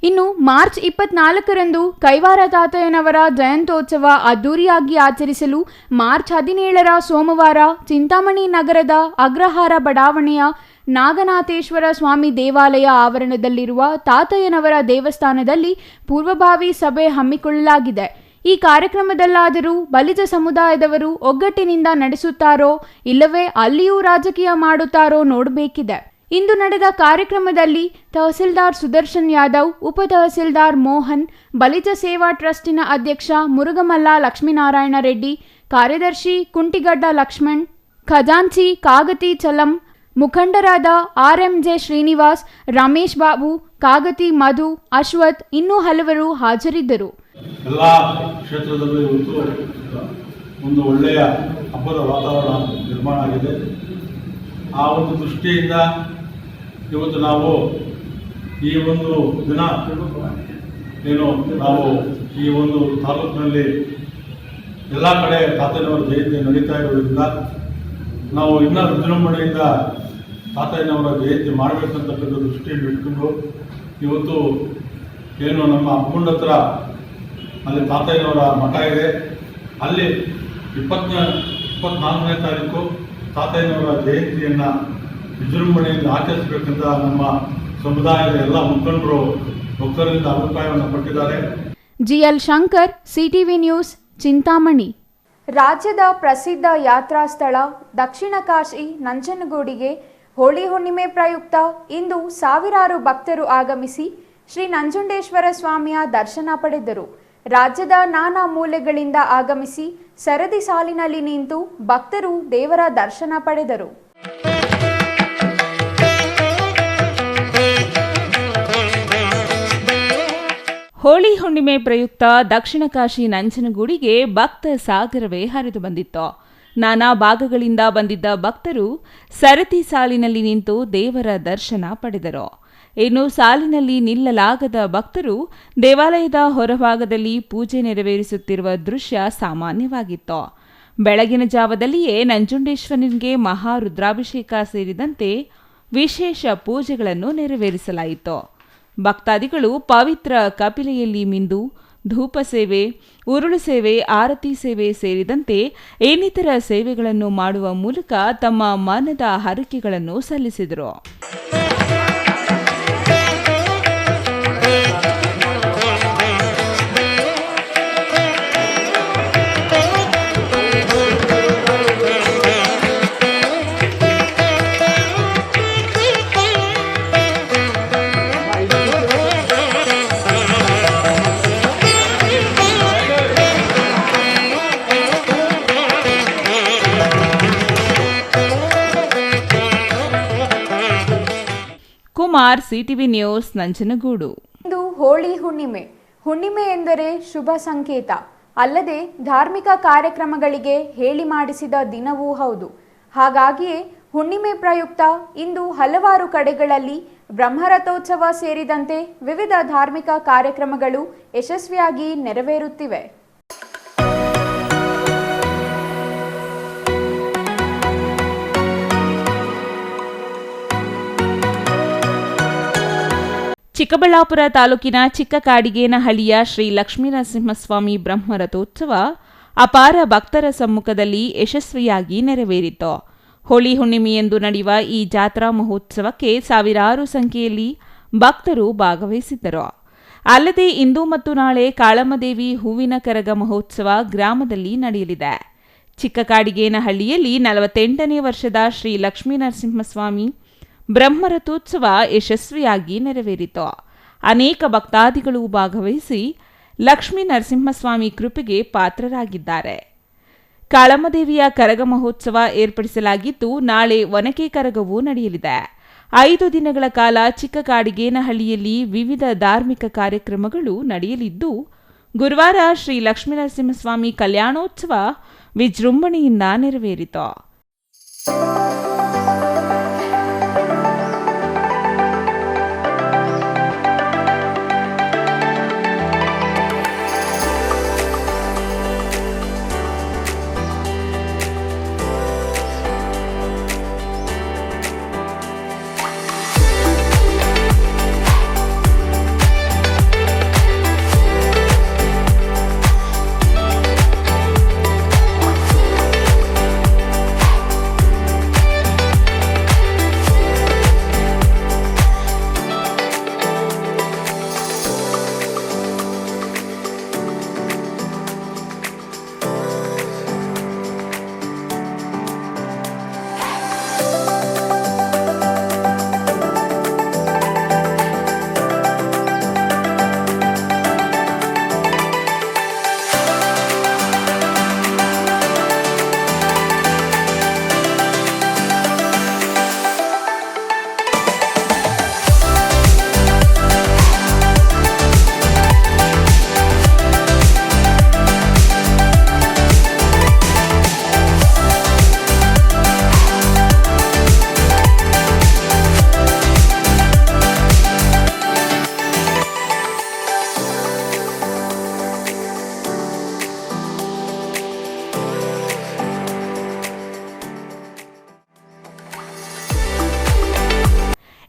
ಇನ್ನು ಮಾರ್ಚ್ 24ರಂದು ಕೈವಾರ ತಾತಯ್ಯನವರ ಜಯಂತ್ಯೋತ್ಸವ ಅದ್ದೂರಿಯಾಗಿ ಆಚರಿಸಲು ಮಾರ್ಚ್ 17ರ ಸೋಮವಾರ ಚಿಂತಾಮಣಿ ನಗರದ ಅಗ್ರಹಾರ ಬಡಾವಣೆಯ ನಾಗನಾಥೇಶ್ವರ ಸ್ವಾಮಿ ದೇವಾಲಯ ಆವರಣದಲ್ಲಿರುವ ತಾತಯ್ಯನವರ ದೇವಸ್ಥಾನದಲ್ಲಿ ಪೂರ್ವಭಾವಿ ಸಭೆ ಹಮ್ಮಿಕೊಳ್ಳಲಾಗಿದೆ. ಈ ಕಾರ್ಯಕ್ರಮದಲ್ಲಾದರೂ ಬಲಿಜ ಸಮುದಾಯದವರು ಒಗ್ಗಟ್ಟಿನಿಂದ ನಡೆಸುತ್ತಾರೋ ಇಲ್ಲವೇ ಅಲ್ಲಿಯೂ ರಾಜಕೀಯ ಮಾಡುತ್ತಾರೋ ನೋಡಬೇಕಿದೆ. ಇಂದು ನಡೆದ ಕಾರ್ಯಕ್ರಮದಲ್ಲಿ ತಹಸೀಲ್ದಾರ್ ಸುದರ್ಶನ್ ಯಾದವ್, ಉಪ ತಹಸೀಲ್ದಾರ್ ಮೋಹನ್, ಬಲಿಜ ಸೇವಾ ಟ್ರಸ್ಟಿನ ಅಧ್ಯಕ್ಷ ಮುರುಗಮಲ್ಲ ಲಕ್ಷ್ಮೀನಾರಾಯಣ ರೆಡ್ಡಿ, ಕಾರ್ಯದರ್ಶಿ ಕುಂಟಿಗಡ್ಡ ಲಕ್ಷ್ಮಣ್, ಖಜಾಂಚಿ ಕಾಗತಿ ಚಲಂ, ಮುಖಂಡರಾದ RMJ ಶ್ರೀನಿವಾಸ್, ರಮೇಶ್ ಬಾಬು, ಕಾಗತಿ ಮಧು, ಅಶ್ವಥ್ ಇನ್ನೂ ಹಲವರು ಹಾಜರಿದ್ದರು. ಎಲ್ಲ ಕ್ಷೇತ್ರದಲ್ಲೂ ಇವತ್ತು ಒಂದು ಒಳ್ಳೆಯ ಹಬ್ಬದ ವಾತಾವರಣ ನಿರ್ಮಾಣ ಆಗಿದೆ. ಆ ಒಂದು ದೃಷ್ಟಿಯಿಂದ ಇವತ್ತು ನಾವು ಈ ಒಂದು ದಿನ ಏನು ನಾವು ಈ ಒಂದು ತಾಲೂಕಿನಲ್ಲಿ ಎಲ್ಲ ಕಡೆ ತಾತಯ್ಯನವರ ಜಯಂತಿ ನಡೀತಾ ಇರೋದ್ರಿಂದ ನಾವು ಇನ್ನೂ ವಿಜೃಂಭಣೆಯಿಂದ ತಾತಯ್ಯನವರ ಜಯಂತಿ ಮಾಡಬೇಕಂತಕ್ಕಂಥ ದೃಷ್ಟಿಯನ್ನು ಇಟ್ಕೊಂಡು ಇವತ್ತು ಏನು ನಮ್ಮ ಅಪ್ಪುಂಡ ಹತ್ರ ಅಲ್ಲಿ ತಾತಯ್ಯನವರ ಮಠ ಇದೆ, ಅಲ್ಲಿ 24ನೇ ತಾರೀಕು ತಾತಯ್ಯನವರ ಜಯಂತಿಯನ್ನು ವಿಜೃಂಭಣೆಯಿಂದ ಆಚರಿಸಬೇಕಂತ ನಮ್ಮ ಸಮುದಾಯದ ಎಲ್ಲ ಮುಖಂಡರು ಒಕ್ಕರಿಂದ ಅಭಿಪ್ರಾಯವನ್ನು ಪಟ್ಟಿದ್ದಾರೆ. GL Shankar, CTV news, Chintamani. ರಾಜ್ಯದ ಪ್ರಸಿದ್ಧ ಯಾತ್ರಾ ಸ್ಥಳ ದಕ್ಷಿಣ ಕಾಶಿ ನಂಜನಗೂಡಿಗೆ ಹೋಳಿ ಹುಣ್ಣಿಮೆ ಪ್ರಯುಕ್ತ ಇಂದು ಸಾವಿರಾರು ಭಕ್ತರು ಆಗಮಿಸಿ ಶ್ರೀ ನಂಜುಂಡೇಶ್ವರ ಸ್ವಾಮಿಯ ದರ್ಶನ ಪಡೆದರು. ರಾಜ್ಯದ ನಾನಾ ಮೂಲೆಗಳಿಂದ ಆಗಮಿಸಿ ಸರದಿ ಸಾಲಿನಲ್ಲಿ ನಿಂತು ಭಕ್ತರು ದೇವರ ದರ್ಶನ ಪಡೆದರು. ಹೋಳಿ ಹುಣ್ಣಿಮೆ ಪ್ರಯುಕ್ತ ದಕ್ಷಿಣ ಕಾಶಿ ನಂಜನಗೂಡಿಗೆ ಭಕ್ತ ಸಾಗರವೇ ಹರಿದು ಬಂದಿತ್ತು. ನಾನಾ ಭಾಗಗಳಿಂದ ಬಂದಿದ್ದ ಭಕ್ತರು ಸರತಿ ಸಾಲಿನಲ್ಲಿ ನಿಂತು ದೇವರ ದರ್ಶನ ಪಡೆದರು. ಇನ್ನು ಸಾಲಿನಲ್ಲಿ ನಿಲ್ಲಲಾಗದ ಭಕ್ತರು ದೇವಾಲಯದ ಹೊರಭಾಗದಲ್ಲಿ ಪೂಜೆ ನೆರವೇರಿಸುತ್ತಿರುವ ದೃಶ್ಯ ಸಾಮಾನ್ಯವಾಗಿತ್ತು. ಬೆಳಗಿನ ಜಾವದಲ್ಲಿಯೇ ನಂಜುಂಡೇಶ್ವರನಿಗೆ ಮಹಾರುದ್ರಾಭಿಷೇಕ ಸೇರಿದಂತೆ ವಿಶೇಷ ಪೂಜೆಗಳನ್ನು ನೆರವೇರಿಸಲಾಯಿತು. ಭಕ್ತಾದಿಗಳು ಪವಿತ್ರ ಕಪಿಲೆಯಲ್ಲಿ ಮಿಂದು ಧೂಪ ಸೇವೆ, ಉರುಳು ಸೇವೆ, ಆರತಿ ಸೇವೆ ಸೇರಿದಂತೆ ಇನ್ನಿತರ ಸೇವೆಗಳನ್ನು ಮಾಡುವ ಮೂಲಕ ತಮ್ಮ ಮನದ ಹರಕೆಗಳನ್ನು ಸಲ್ಲಿಸಿದರು. Kumar, CTV news, Nanjangud. ಇಂದು ಹೋಳಿ ಹುಣ್ಣಿಮೆ. ಹುಣ್ಣಿಮೆ ಎಂದರೆ ಶುಭ ಸಂಕೇತ, ಅಲ್ಲದೆ ಧಾರ್ಮಿಕ ಕಾರ್ಯಕ್ರಮಗಳಿಗೆ ಹೇಳಿ ಮಾಡಿಸಿದ ದಿನವೂ ಹೌದು. ಹಾಗಾಗಿಯೇ ಹುಣ್ಣಿಮೆ ಪ್ರಯುಕ್ತ ಇಂದು ಹಲವಾರು ಕಡೆಗಳಲ್ಲಿ ಬ್ರಹ್ಮರಥೋತ್ಸವ ಸೇರಿದಂತೆ ವಿವಿಧ ಧಾರ್ಮಿಕ ಕಾರ್ಯಕ್ರಮಗಳು ಯಶಸ್ವಿಯಾಗಿ ನೆರವೇರುತ್ತಿವೆ. ಚಿಕ್ಕಬಳ್ಳಾಪುರ ತಾಲೂಕಿನ ಚಿಕ್ಕಕಾಡಿಗೇನಹಳ್ಳಿಯ ಶ್ರೀ ಲಕ್ಷ್ಮೀನರಸಿಂಹಸ್ವಾಮಿ ಬ್ರಹ್ಮರಥೋತ್ಸವ ಅಪಾರ ಭಕ್ತರ ಸಮ್ಮುಖದಲ್ಲಿ ಯಶಸ್ವಿಯಾಗಿ ನೆರವೇರಿತು. ಹೋಳಿ ಹುಣ್ಣಿಮೆಯಂದು ನಡೆಯುವ ಈ ಜಾತ್ರಾ ಮಹೋತ್ಸವಕ್ಕೆ ಸಾವಿರಾರು ಸಂಖ್ಯೆಯಲ್ಲಿ ಭಕ್ತರು ಭಾಗವಹಿಸಿದ್ದರು. ಅಲ್ಲದೆ ಇಂದು ಮತ್ತು ನಾಳೆ ಕಾಳಮ್ಮದೇವಿ ಹೂವಿನ ಕರಗ ಮಹೋತ್ಸವ ಗ್ರಾಮದಲ್ಲಿ ನಡೆಯಲಿದೆ. ಚಿಕ್ಕಕಾಡಿಗೇನಹಳ್ಳಿಯಲ್ಲಿ 48ನೇ ವರ್ಷದ ಶ್ರೀ ಲಕ್ಷ್ಮೀನರಸಿಂಹಸ್ವಾಮಿ ಬ್ರಹ್ಮರಥೋತ್ಸವ ಯಶಸ್ವಿಯಾಗಿ ನೆರವೇರಿತು. ಅನೇಕ ಭಕ್ತಾದಿಗಳು ಭಾಗವಹಿಸಿ ಲಕ್ಷ್ಮೀ ನರಸಿಂಹಸ್ವಾಮಿ ಕೃಪೆಗೆ ಪಾತ್ರರಾಗಿದ್ದಾರೆ. ಕಾಳಮ್ಮದೇವಿಯ ಕರಗ ಮಹೋತ್ಸವ ಏರ್ಪಡಿಸಲಾಗಿದ್ದು ನಾಳೆ ಒನಕೆ ಕರಗವೂ ನಡೆಯಲಿದೆ. 5 ದಿನಗಳ ಕಾಲ ಚಿಕ್ಕಕಾಡಿಗೇನಹಳ್ಳಿಯಲ್ಲಿ ವಿವಿಧ ಧಾರ್ಮಿಕ ಕಾರ್ಯಕ್ರಮಗಳು ನಡೆಯಲಿದ್ದು, ಗುರುವಾರ ಶ್ರೀ ಲಕ್ಷ್ಮೀನರಸಿಂಹಸ್ವಾಮಿ ಕಲ್ಯಾಣೋತ್ಸವ ವಿಜೃಂಭಣೆಯಿಂದ ನೆರವೇರಿತು.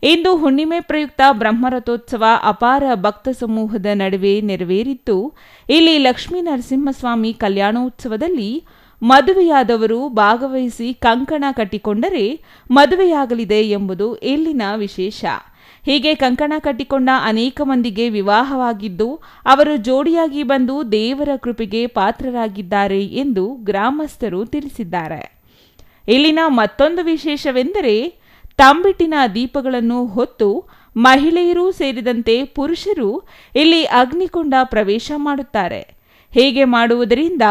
ಇಂದು ಹುಣ್ಣಿಮೆ ಪ್ರಯುಕ್ತ ಬ್ರಹ್ಮರಥೋತ್ಸವ ಅಪಾರ ಭಕ್ತ ಸಮೂಹದ ನಡುವೆ ನೆರವೇರಿದ್ದು, ಇಲ್ಲಿ ಲಕ್ಷ್ಮೀ ನರಸಿಂಹಸ್ವಾಮಿ ಕಲ್ಯಾಣೋತ್ಸವದಲ್ಲಿ ಮದುವೆಯಾದವರು ಭಾಗವಹಿಸಿ ಕಂಕಣ ಕಟ್ಟಿಕೊಂಡರೆ ಮದುವೆಯಾಗಲಿದೆ ಎಂಬುದು ಇಲ್ಲಿನ ವಿಶೇಷ. ಹೀಗೆ ಕಂಕಣ ಕಟ್ಟಿಕೊಂಡ ಅನೇಕ ಮಂದಿಗೆ ವಿವಾಹವಾಗಿದ್ದು, ಅವರು ಜೋಡಿಯಾಗಿ ಬಂದು ದೇವರ ಕೃಪೆಗೆ ಪಾತ್ರರಾಗಿದ್ದಾರೆ ಎಂದು ಗ್ರಾಮಸ್ಥರು ತಿಳಿಸಿದ್ದಾರೆ. ಇಲ್ಲಿನ ಮತ್ತೊಂದು ವಿಶೇಷವೆಂದರೆ, ತಂಬಿಟ್ಟಿನ ದೀಪಗಳನ್ನು ಹೊತ್ತು ಮಹಿಳೆಯರೂ ಸೇರಿದಂತೆ ಪುರುಷರು ಇಲ್ಲಿ ಅಗ್ನಿಕೊಂಡ ಪ್ರವೇಶ ಮಾಡುತ್ತಾರೆ. ಹೀಗೆ ಮಾಡುವುದರಿಂದ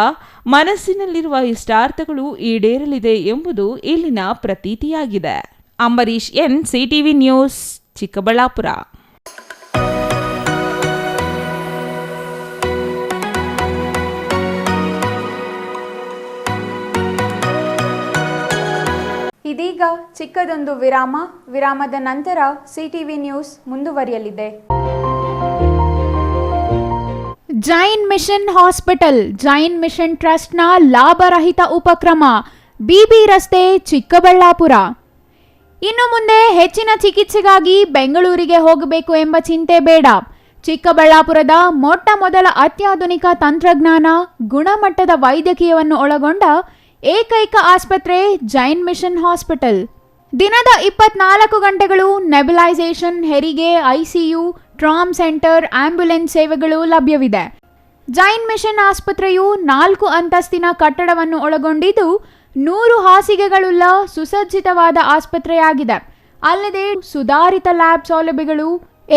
ಮನಸ್ಸಿನಲ್ಲಿರುವ ಇಷ್ಟಾರ್ಥಗಳು ಈಡೇರಲಿದೆ ಎಂಬುದು ಇಲ್ಲಿನ ಪ್ರತೀತಿಯಾಗಿದೆ. Ambareesh N, CTV news, Chikkaballapur. ಇದೀಗ ಚಿಕ್ಕದೊಂದು ವಿರಾಮದ ನಂತರ ಸಿಟಿವಿ ನ್ಯೂಸ್ ಮುಂದುವರಿಯಲಿದೆ. Jain mission hospital, Jain mission ಟ್ರಸ್ಟ್ನ ಲಾಭರಹಿತ ಉಪಕ್ರಮ, ಬಿಬಿ ರಸ್ತೆ, ಚಿಕ್ಕಬಳ್ಳಾಪುರ. ಇನ್ನು ಮುಂದೆ ಹೆಚ್ಚಿನ ಚಿಕಿತ್ಸೆಗಾಗಿ ಬೆಂಗಳೂರಿಗೆ ಹೋಗಬೇಕು ಎಂಬ ಚಿಂತೆ ಬೇಡ. ಚಿಕ್ಕಬಳ್ಳಾಪುರದ ಮೊಟ್ಟ ಮೊದಲ ಅತ್ಯಾಧುನಿಕ ತಂತ್ರಜ್ಞಾನ, ಗುಣಮಟ್ಟದ ವೈದ್ಯಕೀಯವನ್ನು ಒಳಗೊಂಡ ಏಕೈಕ ಆಸ್ಪತ್ರೆ ಜೈನ್ ಮಿಷನ್ ಹಾಸ್ಪಿಟಲ್. ದಿನದ 24 ಗಂಟೆಗಳು ನೆಬುಲೈಸೇಷನ್, ಹೆರಿಗೆ, ಐಸಿಯು, ಟ್ರಾಮ್ ಸೆಂಟರ್, ಆಂಬ್ಯುಲೆನ್ಸ್ ಸೇವೆಗಳು ಲಭ್ಯವಿದೆ. ಜೈನ್ ಮಿಷನ್ ಆಸ್ಪತ್ರೆಯು 4 ಅಂತಸ್ತಿನ ಕಟ್ಟಡವನ್ನು ಒಳಗೊಂಡಿದ್ದು 100 ಹಾಸಿಗೆಗಳುಳ್ಳ ಸುಸಜ್ಜಿತವಾದ ಆಸ್ಪತ್ರೆಯಾಗಿದೆ. ಅಲ್ಲದೆ ಸುಧಾರಿತ ಲ್ಯಾಬ್ ಸೌಲಭ್ಯಗಳು,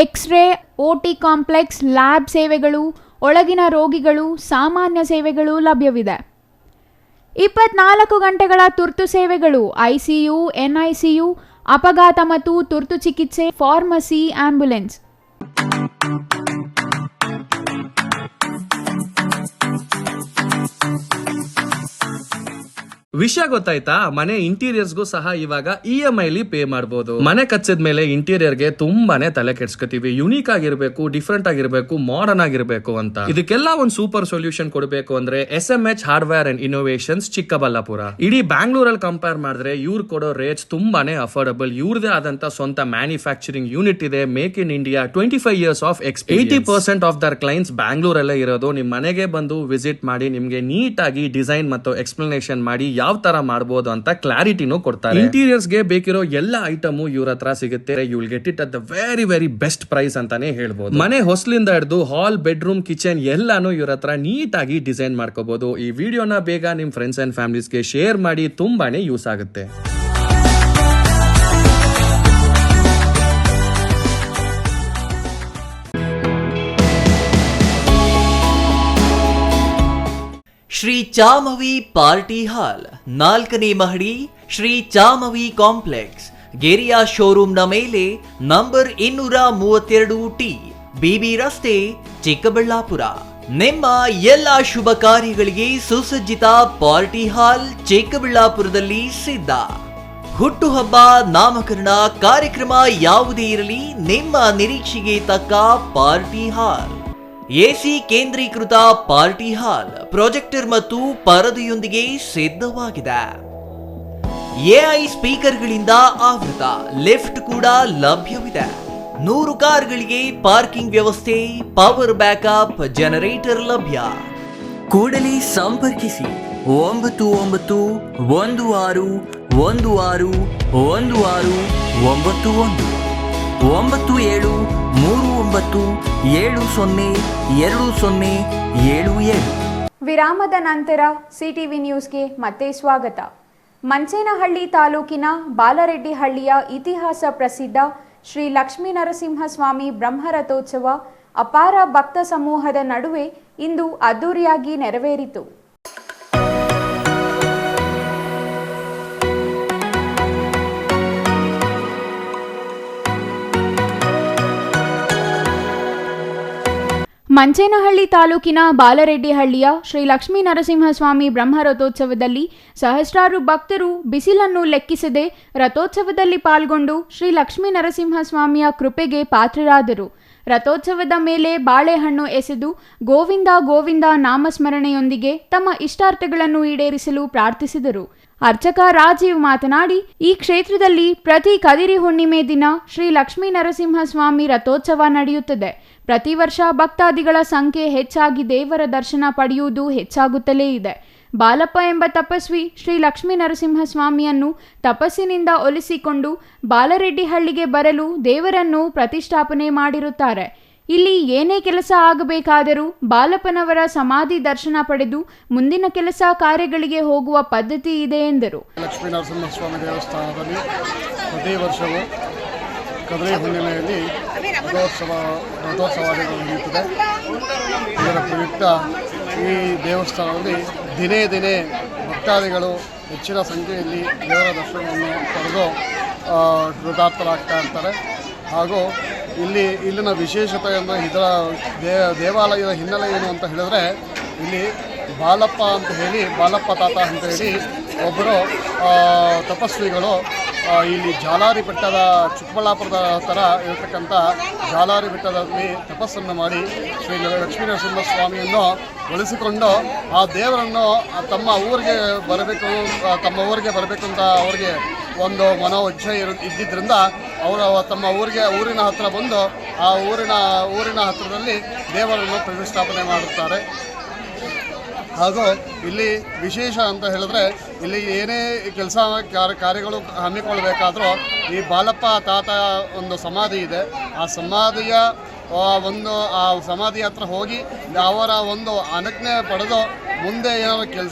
ಎಕ್ಸ್ರೇ, ಓಟಿ ಕಾಂಪ್ಲೆಕ್ಸ್, ಲ್ಯಾಬ್ ಸೇವೆಗಳು, ಒಳಗಿನ ರೋಗಿಗಳು, ಸಾಮಾನ್ಯ ಸೇವೆಗಳು ಲಭ್ಯವಿದೆ. 24 ಗಂಟೆಗಳ ತುರ್ತು ಸೇವೆಗಳು, ಐಸಿಯು, ಎನ್ಐಸಿಯು, ಅಪಘಾತ ಮತ್ತು ತುರ್ತು ಚಿಕಿತ್ಸೆ, ಫಾರ್ಮಸಿ, ಆಂಬ್ಯುಲೆನ್ಸ್. ವಿಷಯ ಗೊತ್ತಾಯ್ತಾ? ಮನೆ ಇಂಟೀರಿಯರ್ಸ್ಗೂ ಸಹ ಇವಾಗ EMI ಪೇ ಮಾಡಬಹುದು. ಮನೆ ಕಚ್ಚಿದ ಮೇಲೆ ಇಂಟೀರಿಯರ್ಗೆ ತುಂಬಾನೇ ತಲೆ ಕೆಡ್ಸ್ಕೊತೀವಿ. ಯುನೀಕ್ ಆಗಿರ್ಬೇಕು, ಡಿಫ್ರೆಂಟ್ ಆಗಿರ್ಬೇಕು, ಮಾಡರ್ನ್ ಆಗಿರ್ಬೇಕು ಅಂತ. ಇದಕ್ಕೆಲ್ಲ ಒಂದು ಸೂಪರ್ ಸೊಲ್ಯೂಷನ್ ಕೊಡಬೇಕು ಅಂದ್ರೆ SMH hardware and innovations Chikkaballapura. ಇಡೀ ಬ್ಯಾಂಗ್ಳೂರಲ್ಲಿ ಕಂಪೇರ್ ಮಾಡಿದ್ರೆ ಇವ್ರು ಕೊಡೋ ರೇಟ್ಸ್ ತುಂಬಾನೇ ಅಫೋರ್ಡಬಲ್. ಇವ್ರದೇ ಆದಂತ ಸ್ವಂತ ಮ್ಯಾನುಫ್ಯಾಕ್ಚರಿಂಗ್ ಯೂನಿಟ್ ಇದೆ. Make in India, 25 years of experience. 80% of their clients ಬ್ಯಾಂಗ್ಳೂರಲ್ಲೇ ಇರೋದು. ನಿಮ್ ಮನೆಗೆ ಬಂದು ವಿಸಿಟ್ ಮಾಡಿ ನಿಮ್ಗೆ ನೀಟ್ ಆಗಿ ಡಿಸೈನ್ ಮತ್ತು ಎಕ್ಸ್ಪ್ಲನೇಷನ್ ಮಾಡಿ ಯಾವ ತರ ಮಾಡಬಹುದು ಅಂತ ಕ್ಲಾರಿಟಿನೂ ಕೊಡ್ತಾರೆ. ಇಂಟೀರಿಯರ್ಸ್ ಗೆ ಬೇಕಿರೋ ಎಲ್ಲ ಐಟಮು ಇವ್ರ ಹತ್ರ ಸಿಗುತ್ತೆ. You will get it at the very very best price ಅಂತಾನೆ ಹೇಳ್ಬೋದು. ಮನೆ ಹೊಸಲಿಂದ ಹಿಡಿದು ಹಾಲ್, ಬೆಡ್ರೂಮ್, ಕಿಚನ್ ಎಲ್ಲಾನು ಇವ್ರ ಹತ್ರ ನೀಟ್ ಆಗಿ ಡಿಸೈನ್ ಮಾಡ್ಕೋಬಹುದು. ಈ ವಿಡಿಯೋನ ಬೇಗ ನಿಮ್ ಫ್ರೆಂಡ್ಸ್ ಅಂಡ್ ಫ್ಯಾಮಿಲೀಸ್ಗೆ ಶೇರ್ ಮಾಡಿ, ತುಂಬಾನೇ ಯೂಸ್ ಆಗುತ್ತೆ. ಶ್ರೀ ಚಾಮವಿ ಪಾರ್ಟಿ ಹಾಲ್, 4ನೇ ಮಹಡಿ, ಶ್ರೀ ಚಾಮವಿ ಕಾಂಪ್ಲೆಕ್ಸ್, ಗೆರಿಯಾ ಶೋರೂಮ್ನ ಮೇಲೆ, ನಂಬರ್ 232T, ಬಿಬಿ ರಸ್ತೆ, ಚಿಕ್ಕಬಳ್ಳಾಪುರ. ನಿಮ್ಮ ಎಲ್ಲ ಶುಭ ಕಾರ್ಯಗಳಿಗೆ ಸುಸಜ್ಜಿತ ಪಾರ್ಟಿ ಹಾಲ್ ಚಿಕ್ಕಬಳ್ಳಾಪುರದಲ್ಲಿ ಸಿದ್ಧ. ಹುಟ್ಟುಹಬ್ಬ, ನಾಮಕರಣ, ಕಾರ್ಯಕ್ರಮ ಯಾವುದೇ ಇರಲಿ, ನಿಮ್ಮ ನಿರೀಕ್ಷೆಗೆ ತಕ್ಕ ಪಾರ್ಟಿ ಹಾಲ್. ಎಸಿ ಕೇಂದ್ರೀಕೃತ ಪಾರ್ಟಿ ಹಾಲ್, ಪ್ರೊಜೆಕ್ಟರ್ ಮತ್ತು ಪರದೆಯೊಂದಿಗೆ ಸಿದ್ಧವಾಗಿದೆ. ಎಐ ಸ್ಪೀಕರ್ಗಳಿಂದ ಆವೃತ, ಲಿಫ್ಟ್ ಕೂಡ ಲಭ್ಯವಿದೆ. 100 ಕಾರ್ಗಳಿಗೆ ಪಾರ್ಕಿಂಗ್ ವ್ಯವಸ್ಥೆ, ಪವರ್ ಬ್ಯಾಕಪ್, ಜನರೇಟರ್ ಲಭ್ಯ. ಕೂಡಲೇ ಸಂಪರ್ಕಿಸಿ 9916161691 9739702077. ವಿರಾಮದ ನಂತರ ಸಿಟಿವಿ ನ್ಯೂಸ್ಗೆ ಮತ್ತೆ ಸ್ವಾಗತ. ಮಂಚೇನಹಳ್ಳಿ ತಾಲೂಕಿನ ಬಾಲರೆಡ್ಡಿಹಳ್ಳಿಯ ಇತಿಹಾಸ ಪ್ರಸಿದ್ಧ ಶ್ರೀ ಲಕ್ಷ್ಮೀನರಸಿಂಹಸ್ವಾಮಿ ಬ್ರಹ್ಮರಥೋತ್ಸವ ಅಪಾರ ಭಕ್ತ ಸಮೂಹದ ನಡುವೆ ಇಂದು ಅದ್ದೂರಿಯಾಗಿ ನೆರವೇರಿತು. ಮಂಚೇನಹಳ್ಳಿ ತಾಲೂಕಿನ ಬಾಲರೆಡ್ಡಿಹಳ್ಳಿಯ ಶ್ರೀ ಲಕ್ಷ್ಮೀ ನರಸಿಂಹಸ್ವಾಮಿ ಬ್ರಹ್ಮರಥೋತ್ಸವದಲ್ಲಿ ಸಹಸ್ರಾರು ಭಕ್ತರು ಬಿಸಿಲನ್ನು ಲೆಕ್ಕಿಸದೆ ರಥೋತ್ಸವದಲ್ಲಿ ಪಾಲ್ಗೊಂಡು ಶ್ರೀ ಲಕ್ಷ್ಮೀ ನರಸಿಂಹಸ್ವಾಮಿಯ ಕೃಪೆಗೆ ಪಾತ್ರರಾದರು. ರಥೋತ್ಸವದ ಮೇಲೆ ಬಾಳೆಹಣ್ಣು ಎಸೆದು ಗೋವಿಂದ ಗೋವಿಂದ ನಾಮಸ್ಮರಣೆಯೊಂದಿಗೆ ತಮ್ಮ ಇಷ್ಟಾರ್ಥಗಳನ್ನು ಈಡೇರಿಸಲು ಪ್ರಾರ್ಥಿಸಿದರು. ಅರ್ಚಕ ರಾಜೀವ್ ಮಾತನಾಡಿ, ಈ ಕ್ಷೇತ್ರದಲ್ಲಿ ಪ್ರತಿ ಕದಿರಿ ಹುಣ್ಣಿಮೆ ದಿನ ಶ್ರೀ ಲಕ್ಷ್ಮೀ ನರಸಿಂಹಸ್ವಾಮಿ ರಥೋತ್ಸವ ನಡೆಯುತ್ತದೆ. ಪ್ರತಿ ವರ್ಷ ಭಕ್ತಾದಿಗಳ ಸಂಖ್ಯೆ ಹೆಚ್ಚಾಗಿ ದೇವರ ದರ್ಶನ ಪಡೆಯುವುದು ಹೆಚ್ಚಾಗುತ್ತಲೇ ಇದೆ. ಬಾಲಪ್ಪ ಎಂಬ ತಪಸ್ವಿ ಶ್ರೀ ಲಕ್ಷ್ಮೀ ನರಸಿಂಹಸ್ವಾಮಿಯನ್ನು ತಪಸ್ಸಿನಿಂದ ಒಲಿಸಿಕೊಂಡು ಬಾಲರೆಡ್ಡಿಹಳ್ಳಿಗೆ ಬರಲು ದೇವರನ್ನು ಪ್ರತಿಷ್ಠಾಪನೆ ಮಾಡಿರುತ್ತಾರೆ. ಇಲ್ಲಿ ಏನೇ ಕೆಲಸ ಆಗಬೇಕಾದರೂ ಬಾಲಪ್ಪನವರ ಸಮಾಧಿ ದರ್ಶನ ಪಡೆದು ಮುಂದಿನ ಕೆಲಸ ಕಾರ್ಯಗಳಿಗೆ ಹೋಗುವ ಪದ್ಧತಿ ಇದೆ ಎಂದರು. ಲಕ್ಷ್ಮೀ ನರಸಿಂಹಸ್ವಾಮಿ ದೇವಸ್ಥಾನದಲ್ಲಿ ಪ್ರತಿ ವರ್ಷವೂ ಕದರಿ ಹುಣ್ಣಿಮೆಯಲ್ಲಿ ರಥೋತ್ಸವಾದಿಗಳು ನಡೆಯುತ್ತದೆ. ಇದರ ಪ್ರಯುಕ್ತ ಈ ದೇವಸ್ಥಾನದಲ್ಲಿ ದಿನೇ ದಿನೇ ಭಕ್ತಾದಿಗಳು ಹೆಚ್ಚಿನ ಸಂಖ್ಯೆಯಲ್ಲಿ ದೇವರ ದರ್ಶನವನ್ನು ಪಡೆದು ಕೃತಾರ್ಥರಾಗ್ತಾ ಇರ್ತಾರೆ. ಹಾಗೂ ಇಲ್ಲಿನ ವಿಶೇಷತೆ ಅಂದರೆ ಇದರ ದೇವಾಲಯದ ಹಿನ್ನೆಲೆ ಏನು ಅಂತ ಹೇಳಿದ್ರೆ, ಇಲ್ಲಿ ಬಾಲಪ್ಪ ತಾತ ಅಂತ ಹೇಳಿ ಒಬ್ಬರು ತಪಸ್ವಿಗಳು ಇಲ್ಲಿ ಜಾಲಾರಿ ಬೆಟ್ಟದ, ಚಿಕ್ಕಬಳ್ಳಾಪುರದ ಥರ ಇರತಕ್ಕಂಥ ಜಾಲಾರಿ ಬೆಟ್ಟದಲ್ಲಿ ತಪಸ್ಸನ್ನು ಮಾಡಿ ಶ್ರೀ ಲಕ್ಷ್ಮೀ ನರಸಿಂಹಸ್ವಾಮಿಯನ್ನು ಒಲಿಸಿಕೊಂಡು ಆ ದೇವರನ್ನು ತಮ್ಮ ಊರಿಗೆ ಬರಬೇಕು ಅಂತ ಅವರಿಗೆ ಒಂದು ಮನೋಇಚ್ಛೆ ಇದ್ದಿದ್ದರಿಂದ ಅವರು ತಮ್ಮ ಊರಿನ ಹತ್ತಿರ ಬಂದು ಆ ಊರಿನ ಹತ್ತಿರದಲ್ಲಿ ದೇವರನ್ನು ಪ್ರತಿಷ್ಠಾಪನೆ ಮಾಡುತ್ತಾರೆ. ಹಾಗೂ ಇಲ್ಲಿ ವಿಶೇಷ ಅಂತ ಹೇಳಿದ್ರೆ, ಇಲ್ಲಿ ಏನೇ ಕೆಲಸ ಕಾರ್ಯಗಳು ಹಮ್ಮಿಕೊಳ್ಬೇಕಾದ್ರೂ ಈ ಬಾಲಪ್ಪ ತಾತ ಒಂದು ಸಮಾಧಿ ಇದೆ. ಆ ಸಮಾಧಿ ಹತ್ರ ಹೋಗಿ ಅವರ ಒಂದು ಅನುಜ್ಞೆ ಪಡೆದು ಮುಂದೆ ಏನಾದ್ರು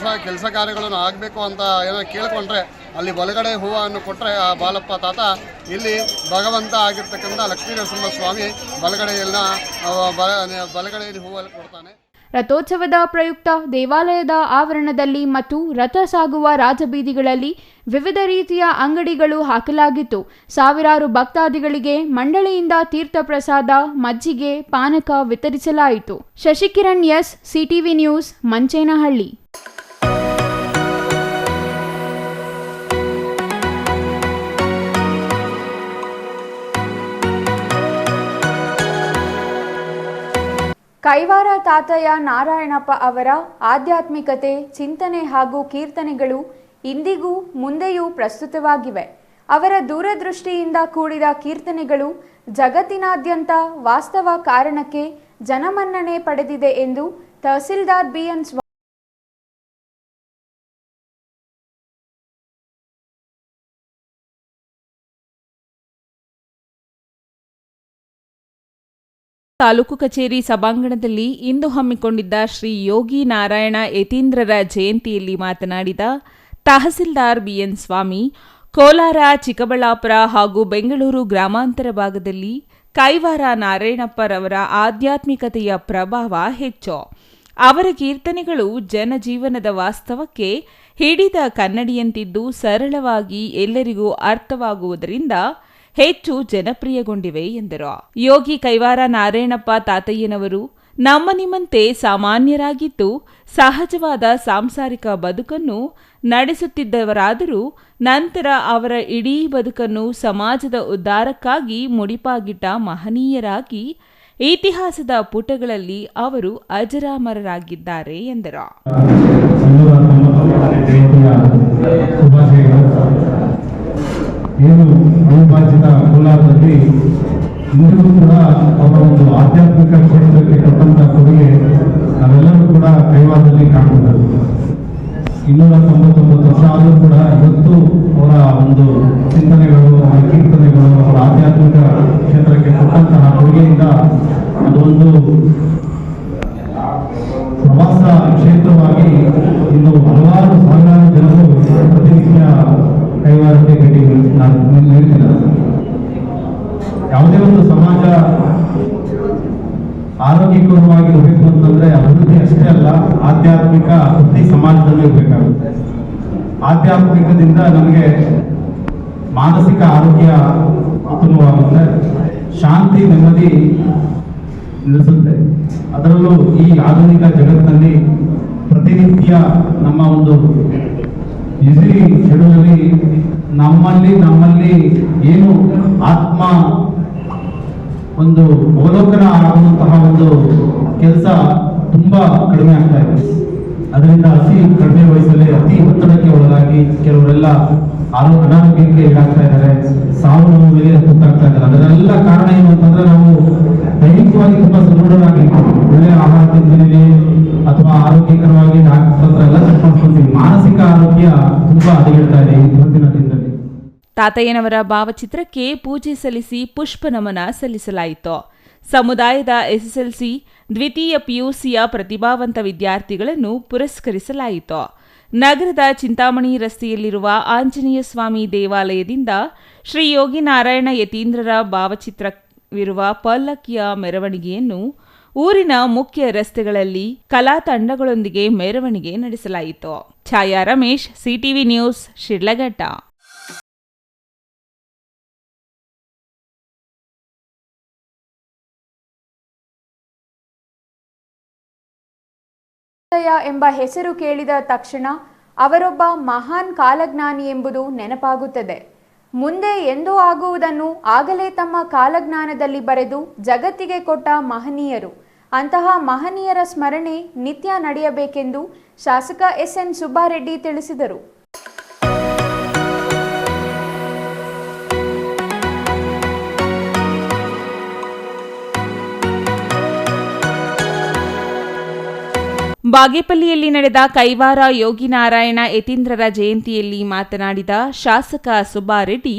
ಕೆಲಸ ಕಾರ್ಯಗಳನ್ನು ಆಗಬೇಕು ಅಂತ ಏನಾದ್ರು ಕೇಳಿಕೊಂಡ್ರೆ ಅಲ್ಲಿ ಬಲಗಡೆ ಹೂವನ್ನು ಕೊಟ್ಟರೆ ಆ ಬಾಲಪ್ಪ ತಾತ ಇಲ್ಲಿ ಭಗವಂತ ಆಗಿರ್ತಕ್ಕಂಥ ಲಕ್ಷ್ಮೀ ನರಸಿಂಹಸ್ವಾಮಿ ಬಲಗಡೆಯಲ್ಲಿ ಹೂವನ್ನು ಕೊಡ್ತಾನೆ. ರಥೋತ್ಸವದ ಪ್ರಯುಕ್ತ ದೇವಾಲಯದ ಆವರಣದಲ್ಲಿ ಮತ್ತು ರಥ ಸಾಗುವ ರಾಜಬೀದಿಗಳಲ್ಲಿ ವಿವಿಧ ರೀತಿಯ ಅಂಗಡಿಗಳು ಹಾಕಲಾಗಿತ್ತು. ಸಾವಿರಾರು ಭಕ್ತಾದಿಗಳಿಗೆ ಮಂಡಳಿಯಿಂದ ತೀರ್ಥ ಪ್ರಸಾದ, ಮಜ್ಜಿಗೆ, ಪಾನಕ ವಿತರಿಸಲಾಯಿತು. Shashikiran S, CTV news, Manchenahalli. Kaivara Tatayya Narayanappa ಅವರ ಆಧ್ಯಾತ್ಮಿಕತೆ, ಚಿಂತನೆ ಹಾಗೂ ಕೀರ್ತನೆಗಳು ಇಂದಿಗೂ ಮುಂದೆಯೂ ಪ್ರಸ್ತುತವಾಗಿವೆ. ಅವರ ದೂರದೃಷ್ಟಿಯಿಂದ ಕೂಡಿದ ಕೀರ್ತನೆಗಳು ಜಗತ್ತಿನಾದ್ಯಂತ ವಾಸ್ತವ ಕಾರಣಕ್ಕೆ ಜನಮನ್ನಣೆ ಪಡೆದಿದೆ ಎಂದು ತಹಸೀಲ್ದಾರ್ ಬಿಎನ್ ತಾಲೂಕು ಕಚೇರಿ ಸಭಾಂಗಣದಲ್ಲಿ ಇಂದು ಹಮ್ಮಿಕೊಂಡಿದ್ದ ಶ್ರೀ ಯೋಗಿ ನಾರಾಯಣ ಯತೀಂದ್ರರ ಜಯಂತಿಯಲ್ಲಿ ಮಾತನಾಡಿದ ತಹಸೀಲ್ದಾರ್ ಬಿಎನ್ ಸ್ವಾಮಿ, ಕೋಲಾರ, ಚಿಕ್ಕಬಳ್ಳಾಪುರ ಹಾಗೂ ಬೆಂಗಳೂರು ಗ್ರಾಮಾಂತರ ಭಾಗದಲ್ಲಿ ಕೈವಾರ ನಾರಾಯಣಪ್ಪರವರ ಆಧ್ಯಾತ್ಮಿಕತೆಯ ಪ್ರಭಾವ ಹೆಚ್ಚು. ಅವರ ಕೀರ್ತನೆಗಳು ಜನಜೀವನದ ವಾಸ್ತವಕ್ಕೆ ಹಿಡಿದ ಕನ್ನಡಿಯಂತಿದ್ದು ಸರಳವಾಗಿ ಎಲ್ಲರಿಗೂ ಅರ್ಥವಾಗುವುದರಿಂದ ಹೆಚ್ಚು ಜನಪ್ರಿಯಗೊಂಡಿವೆ ಎಂದರು. ಯೋಗಿ ಕೈವಾರ ನಾರಾಯಣಪ್ಪ ತಾತಯ್ಯನವರು ನಮ್ಮ ನಿಮ್ಮಂತೆ ಸಾಮಾನ್ಯರಾಗಿದ್ದು ಸಹಜವಾದ ಸಾಂಸಾರಿಕ ಬದುಕನ್ನು ನಡೆಸುತ್ತಿದ್ದವರಾದರೂ ನಂತರ ಅವರ ಇಡೀ ಬದುಕನ್ನು ಸಮಾಜದ ಉದ್ಧಾರಕ್ಕಾಗಿ ಮುಡಿಪಾಗಿಟ್ಟ ಮಹನೀಯರಾಗಿ ಇತಿಹಾಸದ ಪುಟಗಳಲ್ಲಿ ಅವರು ಅಜರಾಮರರಾಗಿದ್ದಾರೆ ಎಂದರು. ಏನು ಅವಿಭಾಜಿತ ಕೋಲಾರದಲ್ಲಿ ಇಂದಿಗೂ ಕೂಡ ಅವರ ಒಂದು ಆಧ್ಯಾತ್ಮಿಕ ಕ್ಷೇತ್ರಕ್ಕೆ ಕೊಟ್ಟಂತ ಕೊಡುಗೆ ನಾವೆಲ್ಲರೂ ಕೂಡ ಕೈವಾರದಲ್ಲಿ ಕಾಣಬಹುದು. 299 ವರ್ಷ ಆದರೂ ಕೂಡ ಇವತ್ತು ಅವರ ಒಂದು ಚಿಂತನೆಗಳು, ಅವರ ಕೀರ್ತನೆಗಳು, ಅವರ ಆಧ್ಯಾತ್ಮಿಕ ಕ್ಷೇತ್ರಕ್ಕೆ ಕೊಟ್ಟಂತಹ ಕೊಡುಗೆಯಿಂದ ಅದೊಂದು ಪ್ರವಾಸ ಕ್ಷೇತ್ರವಾಗಿ ಇಂದು ಹಲವಾರು ಸಾವಿರಾರು ಜನರು ಪ್ರತಿನಿತ್ಯ ಕೈವಾರಕ್ಕೆ ಭೇಟಿ ನೀಡುತ್ತಿದ್ದಾರೆ. ಯಾವುದೇ ಒಂದು ಸಮಾಜ ಆರೋಗ್ಯಕರವಾಗಿರಬೇಕು ಅಂತಂದ್ರೆ ಅಭಿವೃದ್ಧಿ ಅಷ್ಟೇ ಅಲ್ಲ, ಆಧ್ಯಾತ್ಮಿಕ ಪ್ರತಿ ಸಮಾಜದಲ್ಲೂ ಇರಬೇಕಾಗುತ್ತೆ. ಆಧ್ಯಾತ್ಮಿಕದಿಂದ ನಮಗೆ ಮಾನಸಿಕ ಆರೋಗ್ಯ ಉತ್ತಮವಾಗುತ್ತೆ, ಶಾಂತಿ ನೆಮ್ಮದಿ ನಿಲ್ಲಿಸುತ್ತೆ. ಅದರಲ್ಲೂ ಈ ಆಧುನಿಕ ಜಗತ್ತಿನಲ್ಲಿ ಪ್ರತಿನಿತ್ಯ ನಮ್ಮ ಒಂದು ಬ್ಯುಸಿ ಶೆಡ್ಯೂಲಲ್ಲಿ ನಮ್ಮಲ್ಲಿ ಏನು ಆತ್ಮ ಒಂದು ಅವಲೋಕನ ಆಗುವಂತಹ ಒಂದು ಕೆಲಸ ತುಂಬಾ ಕಡಿಮೆ ಆಗ್ತಾ ಇದೆ. ಅದರಿಂದ ಅತಿ ಕಡಿಮೆ ವಯಸ್ಸಲ್ಲಿ ಅತಿ ಒತ್ತಡಕ್ಕೆ ಒಳಗಾಗಿ ಕೆಲವರೆಲ್ಲ ಅನಾರೋಗ್ಯಕ್ಕೆ ಈಡಾಗ್ತಾ ಇದ್ದಾರೆ, ಸಾವು ನೋವಿಗೆ ತುತ್ತಾಗ್ತಾ ಇದ್ದಾರೆ. ಅದರೆಲ್ಲ ಕಾರಣ ಏನು ಅಂತಂದ್ರೆ ನಾವು ದೈಹಿಕವಾಗಿ ತುಂಬಾ ಸದೃಢರಾಗಿ ಒಳ್ಳೆಯ ಆಹಾರ ತಿಂದಿದ್ದೀವಿ ಅಥವಾ ಆರೋಗ್ಯಕರವಾಗಿ ಡಾಕ್ಟರ್ ಹತ್ರ ಎಲ್ಲ ಚೆಕ್ ಮಾಡ್ಕೊಳ್ತೀವಿ. ಮಾನಸಿಕ ಆರೋಗ್ಯ ತುಂಬಾ ಹದಗೆಡ್ತಾ ಇದೆ ಇವತ್ತಿನ ದಿನದಲ್ಲಿ. ತಾತಯ್ಯನವರ ಭಾವಚಿತ್ರಕ್ಕೆ ಪೂಜೆ ಸಲ್ಲಿಸಿ ಪುಷ್ಪ ನಮನ ಸಲ್ಲಿಸಲಾಯಿತು. ಸಮುದಾಯದ ಎಸ್ಎಸ್ಎಲ್ಸಿ ದ್ವಿತೀಯ ಪಿಯುಸಿಯ ಪ್ರತಿಭಾವಂತ ವಿದ್ಯಾರ್ಥಿಗಳನ್ನು ಪುರಸ್ಕರಿಸಲಾಯಿತು. ನಗರದ ಚಿಂತಾಮಣಿ ರಸ್ತೆಯಲ್ಲಿರುವ ಆಂಜನೇಯ ಸ್ವಾಮಿ ದೇವಾಲಯದಿಂದ ಶ್ರೀ ಯೋಗಿ ನಾರಾಯಣ ಯತೀಂದ್ರರ ಭಾವಚಿತ್ರವಿರುವ ಪಲ್ಲಕ್ಕಿಯ ಮೆರವಣಿಗೆಯನ್ನು ಊರಿನ ಮುಖ್ಯ ರಸ್ತೆಗಳಲ್ಲಿ ಕಲಾ ತಂಡಗಳೊಂದಿಗೆ ಮೆರವಣಿಗೆ ನಡೆಸಲಾಯಿತು. ಛಾಯಾ ರಮೇಶ್, ಸಿಟಿವಿ ನ್ಯೂಸ್, ಶಿಡ್ಲಘಟ್ಟ. ಎಂಬ ಹೆಸರು ಕೇಳಿದ ತಕ್ಷಣ ಅವರೊಬ್ಬ ಮಹಾನ್ ಕಾಲಜ್ಞಾನಿ ಎಂಬುದು ನೆನಪಾಗುತ್ತದೆ. ಮುಂದೆ ಎಂದೂ ಆಗುವುದನ್ನು ಆಗಲೇ ತಮ್ಮ ಕಾಲಜ್ಞಾನದಲ್ಲಿ ಬರೆದು ಜಗತ್ತಿಗೆ ಕೊಟ್ಟ ಮಹನೀಯರು. ಅಂತಹ ಮಹನೀಯರ ಸ್ಮರಣೆ ನಿತ್ಯ ನಡೆಯಬೇಕೆಂದು ಶಾಸಕ ಎಸ್ಎನ್ ಸುಬ್ಬಾರೆಡ್ಡಿ ತಿಳಿಸಿದರು. ಬಾಗೇಪಲ್ಲಿಯಲ್ಲಿ ನಡೆದ ಕೈವಾರ ಯೋಗಿ ನಾರಾಯಣ ಯತೀಂದ್ರರ ಜಯಂತಿಯಲ್ಲಿ ಮಾತನಾಡಿದ ಶಾಸಕ ಸುಬ್ಬಾರೆಡ್ಡಿ,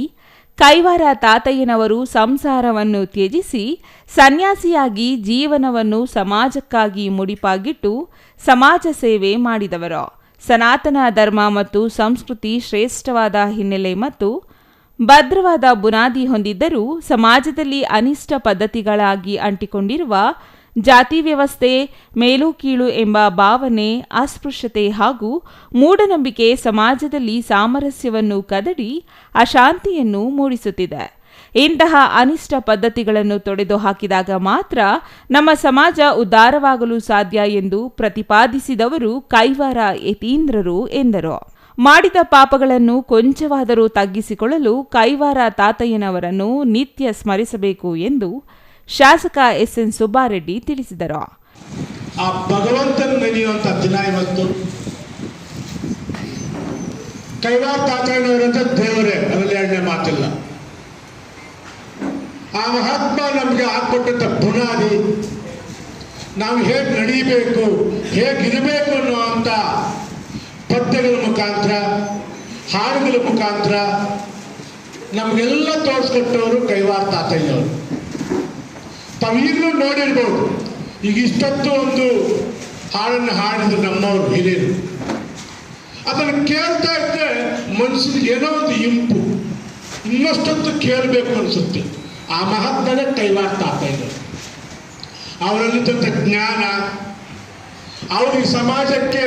ಕೈವಾರ ತಾತಯ್ಯನವರು ಸಂಸಾರವನ್ನು ತ್ಯಜಿಸಿ ಸನ್ಯಾಸಿಯಾಗಿ ಜೀವನವನ್ನು ಸಮಾಜಕ್ಕಾಗಿ ಮುಡಿಪಾಗಿಟ್ಟು ಸಮಾಜ ಸೇವೆ ಮಾಡಿದವರು. ಸನಾತನ ಧರ್ಮ ಮತ್ತು ಸಂಸ್ಕೃತಿ ಶ್ರೇಷ್ಠವಾದ ಹಿನ್ನೆಲೆ ಮತ್ತು ಭದ್ರವಾದ ಬುನಾದಿ ಹೊಂದಿದ್ದರೂ ಸಮಾಜದಲ್ಲಿ ಅನಿಷ್ಟ ಪದ್ಧತಿಗಳಾಗಿ ಅಂಟಿಕೊಂಡಿರುವ ಜಾತಿ ವ್ಯವಸ್ಥೆ, ಮೇಲು ಕೀಳು ಎಂಬ ಭಾವನೆ, ಅಸ್ಪೃಶ್ಯತೆ ಹಾಗೂ ಮೂಢನಂಬಿಕೆ ಸಮಾಜದಲ್ಲಿ ಸಾಮರಸ್ಯವನ್ನು ಕದಡಿ ಅಶಾಂತಿಯನ್ನು ಮೂಡಿಸುತ್ತಿದೆ. ಇಂತಹ ಅನಿಷ್ಟ ಪದ್ಧತಿಗಳನ್ನು ತೊಡೆದು ಹಾಕಿದಾಗ ಮಾತ್ರ ನಮ್ಮ ಸಮಾಜ ಉದ್ಧಾರವಾಗಲು ಸಾಧ್ಯ ಎಂದು ಪ್ರತಿಪಾದಿಸಿದವರು ಕೈವಾರ ಯತೀಂದ್ರರು ಎಂದರು. ಮಾಡಿದ ಪಾಪಗಳನ್ನು ಕೊಂಚವಾದರೂ ತಗ್ಗಿಸಿಕೊಳ್ಳಲು ಕೈವಾರ ತಾತಯ್ಯನವರನ್ನು ನಿತ್ಯ ಸ್ಮರಿಸಬೇಕು ಎಂದು ಶಾಸಕ ಎಸ್ಎನ್ ಸುಬ್ಬಾರೆಡ್ಡಿ ತಿಳಿಸಿದರು. ಆ ಭಗವಂತನ ನೆನೆಯುವಂತ ದಿನ ಇವತ್ತು. ಕೈವಾರ ತಾತಯ್ಯನವರಂತ ದೇವರೇ, ಅದರಲ್ಲಿ ಎರಡನೇ ಮಾತಿಲ್ಲ. ಆ ಮಹಾತ್ಮ ನಮಗೆ ಹಾಕ್ಕೊಟ್ಟಂತ ಬುನಾದಿ, ನಾವು ಹೇಗೆ ನಡೀಬೇಕು, ಹೇಗಿರಬೇಕು ಅನ್ನುವಂಥ ಪದ್ಯಗಳ ಮುಖಾಂತರ, ಹಾಡುಗಳ ಮುಖಾಂತರ ನಮಗೆಲ್ಲ ತೋರಿಸ್ಕೊಟ್ಟವರು ಕೈವಾರ ತಾತಯ್ಯನವರು. ತಾವೀಗಲೂ ನೋಡಿರ್ಬೋದು. ಈಗ ಇಷ್ಟೊತ್ತು ಒಂದು ಹಾಡನ್ನು ಹಾಡಿದ್ರು ನಮ್ಮವರು ಹಿರಿಯರು. ಅದನ್ನು ಕೇಳ್ತಾ ಇದ್ದರೆ ಮನಸ್ಸಿಗೆ ಏನೋ ಒಂದು ಇಂಪು, ಇನ್ನಷ್ಟೊತ್ತು ಕೇಳಬೇಕು ಅನಿಸುತ್ತೆ. ಆ ಮಹಾತ್ಮನೇ ಕೈವಾರ ತಾತ ಇದ್ದಾರೆ. ಅವರಲ್ಲಿದ್ದಂಥ ಜ್ಞಾನ, ಅವರು ಈ ಸಮಾಜಕ್ಕೆ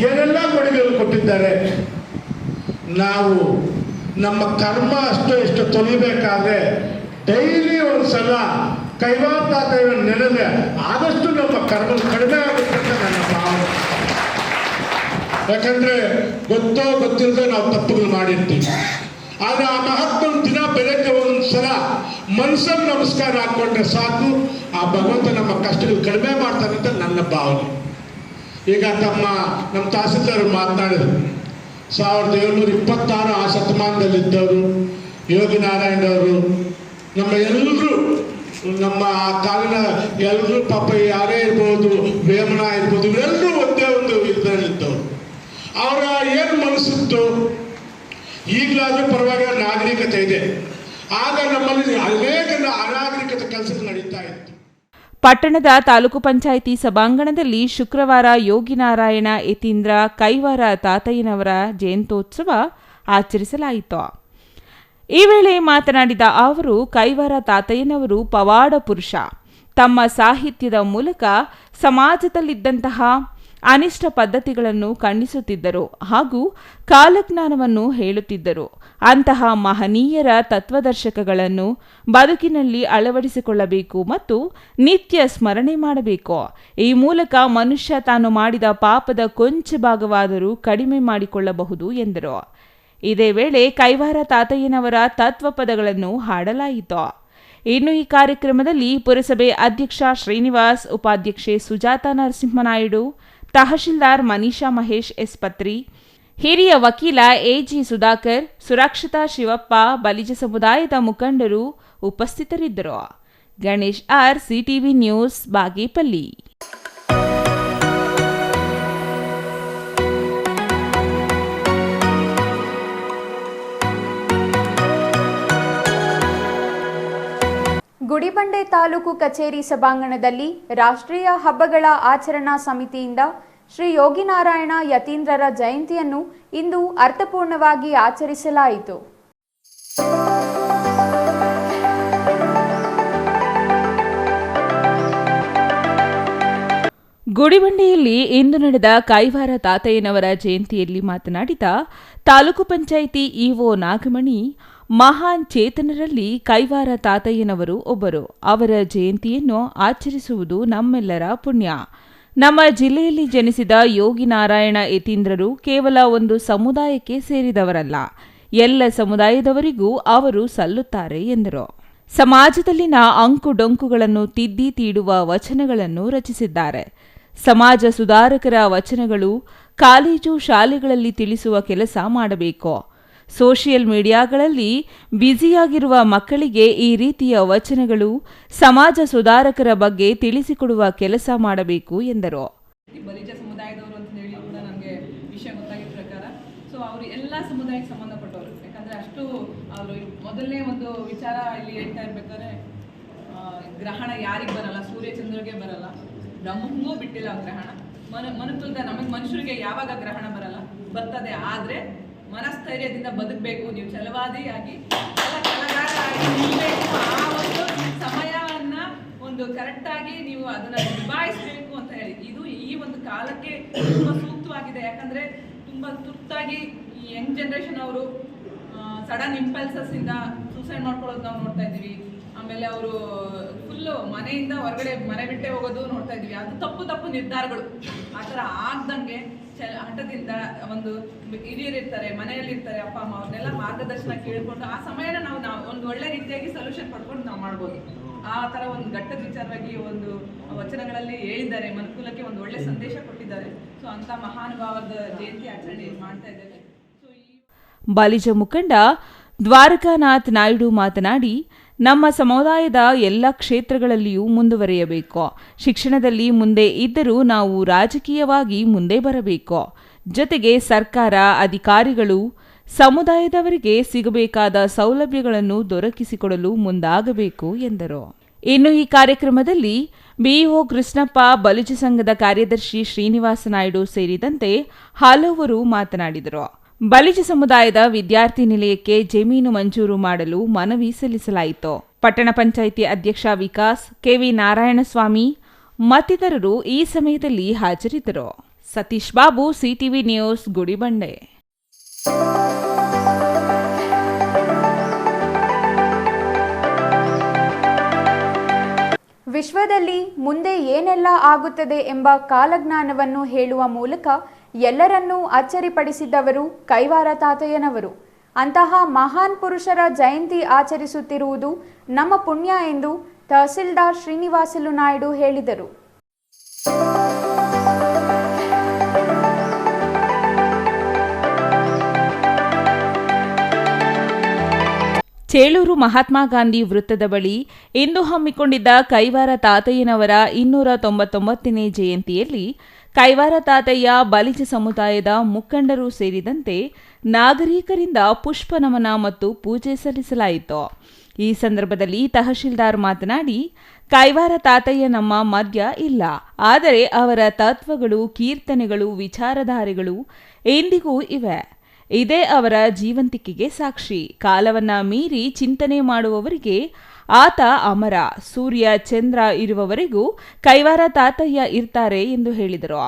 ಏನೆಲ್ಲ ಕೊಡುಗೆಗಳು ಕೊಟ್ಟಿದ್ದಾರೆ. ನಾವು ನಮ್ಮ ಕರ್ಮ ಎಷ್ಟು ತೊಳಿಬೇಕಾದ್ರೆ ಡೈಲಿ ಒಂದು ಸಲ ಕೈವಾರ ತಾತ ನೆನೆದ್ರೆ ಆದಷ್ಟು ನಮ್ಮ ಕರ್ಮ ಕಡಿಮೆ ಆಗುತ್ತೆ ಅಂತ ನನ್ನ ಭಾವನೆ. ಯಾಕಂದ್ರೆ ಗೊತ್ತಿಲ್ಲದೆ ನಾವು ತಪ್ಪುಗಳು ಮಾಡಿರ್ತೀವಿ. ಆದರೆ ಆ ಮಹಾತ್ಮನ ದಿನ ಬೆಳಗ್ಗೆ ಒಂದು ಸಲ ಮನಸ್ಸನ್ನು ನಮಸ್ಕಾರ ಹಾಕೊಂಡ್ರೆ ಸಾಕು, ಆ ಭಗವಂತ ನಮ್ಮ ಕಷ್ಟಗಳು ಕಡಿಮೆ ಮಾಡ್ತಾನೆ ಅಂತ ನನ್ನ ಭಾವನೆ. ಈಗ ನಮ್ಮ ತಹಸೀಲ್ದಾರ್ ಮಾತನಾಡಿದರು. 1726 ಆ ಶತಮಾನದಲ್ಲಿದ್ದವರು ಯೋಗಿ ನಾರಾಯಣವರು, ನಮ್ಮ ಎಲ್ಲರೂ, ನಮ್ಮ ಆ ಕಾಲಿನ ಎಲ್ಲರೂ ಪಾಪ ಯಾರೇ ಇರ್ಬೋದು, ವೇಮನ ಇರ್ಬೋದು, ಇವರೆಲ್ಲರೂ ಒಂದೇ ಒಂದು ಇದರಲ್ಲಿದ್ದವರು. ಅವರ ಏನು ಮನಸ್ಸಿತ್ತು, ಈಗಲಾದರೂ ಪರವಾಗಿಲ್ಲ ನಾಗರಿಕತೆ ಇದೆ. ಆಗ ನಮ್ಮಲ್ಲಿ ಅನೇಕ ಅನಾಗರಿಕತೆ ಕೆಲಸಗಳು ನಡೀತಾ ಇತ್ತು. ಪಟ್ಟಣದ ತಾಲೂಕು ಪಂಚಾಯಿತಿ ಸಭಾಂಗಣದಲ್ಲಿ ಶುಕ್ರವಾರ ಯೋಗಿನಾರಾಯಣ ಯತೀಂದ್ರ ಕೈವಾರ ತಾತಯ್ಯನವರ ಜಯಂತ್ಯೋತ್ಸವ ಆಚರಿಸಲಾಯಿತು. ಈ ವೇಳೆ ಮಾತನಾಡಿದ ಅವರು, ಕೈವಾರ ತಾತಯ್ಯನವರು ಪವಾಡ ಪುರುಷ. ತಮ್ಮ ಸಾಹಿತ್ಯದ ಮೂಲಕ ಸಮಾಜದಲ್ಲಿದ್ದಂತಹ ಅನಿಷ್ಟ ಪದ್ಧತಿಗಳನ್ನು ಖಂಡಿಸುತ್ತಿದ್ದರು ಹಾಗೂ ಕಾಲಜ್ಞಾನವನ್ನು ಹೇಳುತ್ತಿದ್ದರು. ಅಂತಹ ಮಹನೀಯರ ತತ್ವದರ್ಶಕಗಳನ್ನು ಬದುಕಿನಲ್ಲಿ ಅಳವಡಿಸಿಕೊಳ್ಳಬೇಕು ಮತ್ತು ನಿತ್ಯ ಸ್ಮರಣೆ ಮಾಡಬೇಕು. ಈ ಮೂಲಕ ಮನುಷ್ಯ ತಾನು ಮಾಡಿದ ಪಾಪದ ಕೊಂಚ ಭಾಗವಾದರೂ ಕಡಿಮೆ ಮಾಡಿಕೊಳ್ಳಬಹುದು ಎಂದರು. ಇದೇ ವೇಳೆ ಕೈವಾರ ತಾತಯ್ಯನವರ ತತ್ವಪದಗಳನ್ನು ಹಾಡಲಾಯಿತು. ಇನ್ನು ಈ ಕಾರ್ಯಕ್ರಮದಲ್ಲಿ ಪುರಸಭೆ ಅಧ್ಯಕ್ಷ ಶ್ರೀನಿವಾಸ್, ಉಪಾಧ್ಯಕ್ಷೆ ಸುಜಾತ ನರಸಿಂಹನಾಯ್ಡು, ತಹಶೀಲ್ದಾರ್ ಮನೀಷಾ ಮಹೇಶ್ ಎಸ್ಪತ್ರಿ, ಹಿರಿಯ ವಕೀಲ ಎಜಿ ಸುಧಾಕರ್, ಸುರಕ್ಷತಾ ಶಿವಪ್ಪ, ಬಲಿಜ ಸಮುದಾಯದ ಮುಖಂಡರು ಉಪಸ್ಥಿತರಿದ್ದರು. Ganesh R, CTV news, Bagepalli. Gudibande taluk ಕಚೇರಿ ಸಭಾಂಗಣದಲ್ಲಿ ರಾಷ್ಟ್ರೀಯ ಹಬ್ಬಗಳ ಆಚರಣಾ ಸಮಿತಿಯಿಂದ ಶ್ರೀ ಯೋಗಿನಾರಾಯಣ ಯತೀಂದ್ರರ ಜಯಂತಿಯನ್ನು ಇಂದು ಅರ್ಥಪೂರ್ಣವಾಗಿ ಆಚರಿಸಲಾಯಿತು. ಗುಡಿಬಂಡೆಯಲ್ಲಿ ಇಂದು ನಡೆದ ಕೈವಾರ ತಾತಯ್ಯನವರ ಜಯಂತಿಯಲ್ಲಿ ಮಾತನಾಡಿದ ತಾಲೂಕು ಪಂಚಾಯಿತಿ ಇಒ ನಾಗಮಣಿ, ಮಹಾನ್ ಚೇತನರಲ್ಲಿ ಕೈವಾರ ತಾತಯ್ಯನವರು ಒಬ್ಬರು. ಅವರ ಜಯಂತಿಯನ್ನು ಆಚರಿಸುವುದು ನಮ್ಮೆಲ್ಲರ ಪುಣ್ಯ. ನಮ್ಮ ಜಿಲ್ಲೆಯಲ್ಲಿ ಜನಿಸಿದ ಯೋಗಿನಾರಾಯಣ ಯತೀಂದ್ರರು ಕೇವಲ ಒಂದು ಸಮುದಾಯಕ್ಕೆ ಸೇರಿದವರಲ್ಲ, ಎಲ್ಲ ಸಮುದಾಯದವರಿಗೂ ಅವರು ಸಲ್ಲುತ್ತಾರೆ ಎಂದರು. ಸಮಾಜದಲ್ಲಿನ ಅಂಕು ಡೊಂಕುಗಳನ್ನು ತಿದ್ದಿ ತೀಡುವ ವಚನಗಳನ್ನು ರಚಿಸಿದ್ದಾರೆ. ಸಮಾಜ ಸುಧಾರಕರ ವಚನಗಳು ಕಾಲೇಜು ಶಾಲೆಗಳಲ್ಲಿ ತಿಳಿಸುವ ಕೆಲಸ ಮಾಡಬೇಕು. ಸೋಷಿಯಲ್ ಮೀಡಿಯಾಗಳಲ್ಲಿ ಬ್ಯುಸಿಯಾಗಿರುವ ಮಕ್ಕಳಿಗೆ ಈ ರೀತಿಯ ವಚನಗಳು ಸಮಾಜ ಸುಧಾರಕರ ಬಗ್ಗೆ ತಿಳಿಸಿಕೊಡುವ ಕೆಲಸ ಮಾಡಬೇಕು ಎಂದರು. ಬಲಿಜ ಸಮುದಾಯದವರು ಅಂತ ಹೇಳಿ ಕೂಡ ನನಗೆ ವಿಷಯ ಗೊತ್ತಾಗಿದ್ದ ಪ್ರಕಾರ ಅವರು ಎಲ್ಲ ಸಮುದಾಯಕ್ಕೆ ಸಂಬಂಧಪಟ್ಟವರು. ಯಾಕಂದರೆ ಅಷ್ಟು ಅವರು ಮೊದಲನೇ ಒಂದು ವಿಚಾರ ಇಲ್ಲಿ ಹೇಳ್ತಾ ಇರ್ಬೇಕಾದ್ರೆ, ಗ್ರಹಣ ಯಾರಿಗೆ ಬರಲ್ಲ, ಸೂರ್ಯ ಚಂದ್ರಗೆ ಬರಲ್ಲ, ನಮಗೂ ಬಿಟ್ಟಿಲ್ಲ ಗ್ರಹಣ. ಮನುಕುಲದ ನಮಗೆ ಮನುಷ್ಯರಿಗೆ ಯಾವಾಗ ಗ್ರಹಣ ಬರಲ್ಲ, ಬರ್ತದೆ. ಆದರೆ ಮನಸ್ಥೈರ್ಯದಿಂದ ಬದುಕಬೇಕು, ನೀವು ಛಲವಾದಿಯಾಗಿ ನಿಲ್ಲಬೇಕು. ಆ ಒಂದು ಸಮಯವನ್ನ ಒಂದು ಕರೆಕ್ಟಾಗಿ ನೀವು ಅದನ್ನ ನಿಭಾಯಿಸಬೇಕು ಅಂತ ಹೇಳಿ ಇದು ಈ ಒಂದು ಕಾಲಕ್ಕೆ ತುಂಬ ಸೂಕ್ತವಾಗಿದೆ. ಯಾಕಂದ್ರೆ ತುಂಬ ತುರ್ತಾಗಿ ಈ ಯಂಗ್ ಜನರೇಷನ್ ಅವರು ಸಡನ್ ಇಂಪಲ್ಸಸ್ ಇಂದ ಸೂಸೈಡ್ ಮಾಡ್ಕೊಳ್ಳೋದು ನಾವು ನೋಡ್ತಾ ಇದ್ದೀವಿ. ಆಮೇಲೆ ಅವರು ಫುಲ್ಲು ಮನೆಯಿಂದ ಹೊರಗಡೆ ಮನೆ ಬಿಟ್ಟೆ ಹೋಗೋದು ನೋಡ್ತಾ ಇದ್ದೀವಿ. ಅದು ತಪ್ಪು ನಿರ್ಧಾರಗಳು ಆ ಥರ ಆಗ್ದಂಗೆ ಹಠದಿಂದ ಒಂದು ಹಿರಿಯರಿರ್ತಾರೆ, ಮನೆಯಲ್ಲಿರ್ತಾರೆ, ಅಪ್ಪ ಅಮ್ಮ, ಅವ್ರನ್ನೆಲ್ಲ ಮಾರ್ಗದರ್ಶನ ಕೇಳಿಕೊಂಡು ಆ ಸಮಯನ ನಾವು ಒಂದು ಒಳ್ಳೆ ರೀತಿಯಾಗಿ ಸೊಲ್ಯೂಷನ್ ಪಡ್ಕೊಂಡು ನಾವು ಮಾಡ್ಬೋದು. ಆ ಥರ ಒಂದು ಘಟ್ಟದ ವಿಚಾರವಾಗಿ ಒಂದು ವಚನಗಳಲ್ಲಿ ಹೇಳಿದ್ದಾರೆ, ಮನುಕುಲಕ್ಕೆ ಒಂದು ಒಳ್ಳೆ ಸಂದೇಶ ಕೊಟ್ಟಿದ್ದಾರೆ. ಸೊ ಅಂತ ಮಹಾನುಭಾವದ ಜಯಂತಿ ಆಚರಣೆ ಮಾಡ್ತಾ ಇದ್ದೇವೆ. ಬಲಿಜ ಮುಖಂಡ ದ್ವಾರಕಾನಾಥ್ ನಾಯ್ಡು ಮಾತನಾಡಿ, ನಮ್ಮ ಸಮುದಾಯದ ಎಲ್ಲ ಕ್ಷೇತ್ರಗಳಲ್ಲಿಯೂ ಮುಂದುವರಿಯಬೇಕು. ಶಿಕ್ಷಣದಲ್ಲಿ ಮುಂದೆ ಇದ್ದರೂ ನಾವು ರಾಜಕೀಯವಾಗಿ ಮುಂದೆ ಬರಬೇಕು. ಜೊತೆಗೆ ಸರ್ಕಾರ, ಅಧಿಕಾರಿಗಳು ಸಮುದಾಯದವರಿಗೆ ಸಿಗಬೇಕಾದ ಸೌಲಭ್ಯಗಳನ್ನು ದೊರಕಿಸಿಕೊಡಲು ಮುಂದಾಗಬೇಕು ಎಂದರು. ಇನ್ನು ಈ ಕಾರ್ಯಕ್ರಮದಲ್ಲಿ ಬಿಇಒ ಕೃಷ್ಣಪ್ಪ, ಬಲಿಜ ಸಂಘದ ಕಾರ್ಯದರ್ಶಿ ಶ್ರೀನಿವಾಸ ನಾಯ್ಡು ಸೇರಿದಂತೆ ಹಲವರು ಮಾತನಾಡಿದರು. ಬಲಿಜ ಸಮುದಾಯದ ವಿದ್ಯಾರ್ಥಿ ನಿಲಯಕ್ಕೆ ಜಮೀನು ಮಂಜೂರು ಮಾಡಲು ಮನವಿ ಸಲ್ಲಿಸಲಾಯಿತು. ಪಟ್ಟಣ ಪಂಚಾಯಿತಿ ಅಧ್ಯಕ್ಷ ವಿಕಾಸ್, ಕೆವಿ ನಾರಾಯಣಸ್ವಾಮಿ ಮತ್ತಿತರರು ಈ ಸಮಯದಲ್ಲಿ ಹಾಜರಿದ್ದರು. Satish Babu, CTV news, Gudibande. ವಿಶ್ವದಲ್ಲಿ ಮುಂದೆ ಏನೆಲ್ಲ ಆಗುತ್ತದೆ ಎಂಬ ಕಾಲಜ್ಞಾನವನ್ನು ಹೇಳುವ ಮೂಲಕ ಎಲ್ಲರನ್ನೂ ಅಚ್ಚರಿಪಡಿಸಿದ್ದವರು ಕೈವಾರ ತಾತಯ್ಯನವರು. ಅಂತಹ ಮಹಾನ್ ಪುರುಷರ ಜಯಂತಿ ಆಚರಿಸುತ್ತಿರುವುದು ನಮ್ಮ ಪುಣ್ಯ ಎಂದು ತಹಸೀಲ್ದಾರ್ ಶ್ರೀನಿವಾಸಲು ನಾಯ್ಡು ಹೇಳಿದರು. ಚೇಳೂರು ಮಹಾತ್ಮ ಗಾಂಧಿ ವೃತ್ತದ ಬಳಿ ಇಂದು ಹಮ್ಮಿಕೊಂಡಿದ್ದ ಕೈವಾರ ತಾತಯ್ಯನವರ 299ನೇ ಜಯಂತಿಯಲ್ಲಿ ಕೈವಾರ ತಾತಯ್ಯ, ಬಲಿಜ ಸಮುದಾಯದ ಮುಖಂಡರು ಸೇರಿದಂತೆ ನಾಗರಿಕರಿಂದ ಪುಷ್ಪ ನಮನ ಮತ್ತು ಪೂಜೆ ಸಲ್ಲಿಸಲಾಯಿತು. ಈ ಸಂದರ್ಭದಲ್ಲಿ ತಹಶೀಲ್ದಾರ್ ಮಾತನಾಡಿ, ಕೈವಾರ ತಾತಯ್ಯ ನಮ್ಮ ಮಧ್ಯ ಇಲ್ಲ, ಆದರೆ ಅವರ ತತ್ವಗಳು, ಕೀರ್ತನೆಗಳು, ವಿಚಾರಧಾರೆಗಳು ಎಂದಿಗೂ ಇವೆ. ಇದೇ ಅವರ ಜೀವಂತಿಕೆಗೆ ಸಾಕ್ಷಿ. ಕಾಲವನ್ನ ಮೀರಿ ಚಿಂತನೆ ಮಾಡುವವರಿಗೆ ಆತ ಅಮರ. ಸೂರ್ಯ ಚಂದ್ರ ಇರುವವರೆಗೂ ಕೈವಾರ ತಾತಯ್ಯ ಇರ್ತಾರೆ ಎಂದು ಹೇಳಿದರು.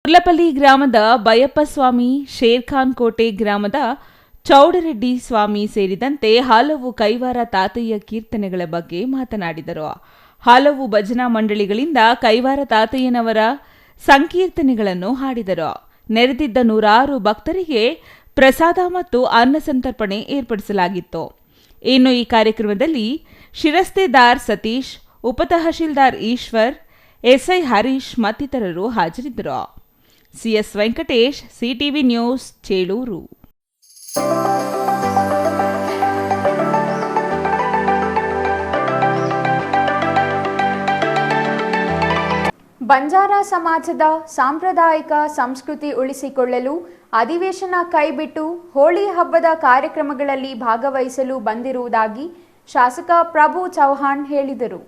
ಉರ್ಲಪಲ್ಲಿ ಗ್ರಾಮದ ಬಯಪ್ಪ ಸ್ವಾಮಿ, ಶೇರ್ಖಾನ್ ಕೋಟೆ ಗ್ರಾಮದ ಚೌಡರೆಡ್ಡಿ ಸ್ವಾಮಿ ಸೇರಿದಂತೆ ಹಲವು ಕೈವಾರ ತಾತಯ್ಯ ಕೀರ್ತನೆಗಳ ಬಗ್ಗೆ ಮಾತನಾಡಿದರು. ಹಲವು ಭಜನಾ ಮಂಡಳಿಗಳಿಂದ ಕೈವಾರ ತಾತಯ್ಯನವರ ಸಂಕೀರ್ತನೆಗಳನ್ನು ಹಾಡಿದರು. ನೆರೆದಿದ್ದ ನೂರಾರು ಭಕ್ತರಿಗೆ ಪ್ರಸಾದ ಮತ್ತು ಅನ್ನ ಸಂತರ್ಪಣೆ ಏರ್ಪಡಿಸಲಾಗಿತ್ತು. ಇನ್ನು ಈ ಕಾರ್ಯಕ್ರಮದಲ್ಲಿ ಶಿರಸ್ತೇದಾರ್ ಸತೀಶ್, ಉಪತಹಶೀಲ್ದಾರ್ ಈಶ್ವರ್, ಎಸ್ಐ ಹರೀಶ್ ಮತ್ತಿತರರು ಹಾಜರಿದ್ದರು. CS Venkatesh, CTV news, Chelur. Banjara ಸಮಾಜದ ಸಾಂಪ್ರದಾಯಿಕ ಸಂಸ್ಕೃತಿ ಉಳಿಸಿಕೊಳ್ಳಲು ಅಧಿವೇಶನ ಕೈಬಿಟ್ಟು ಹೋಳಿ ಹಬ್ಬದ ಕಾರ್ಯಕ್ರಮಗಳಲ್ಲಿ ಭಾಗವಹಿಸಲು ಬಂದಿರುವುದಾಗಿ ಶಾಸಕ ಪ್ರಭು ಚೌಹಾಣ್ ಹೇಳಿದರು.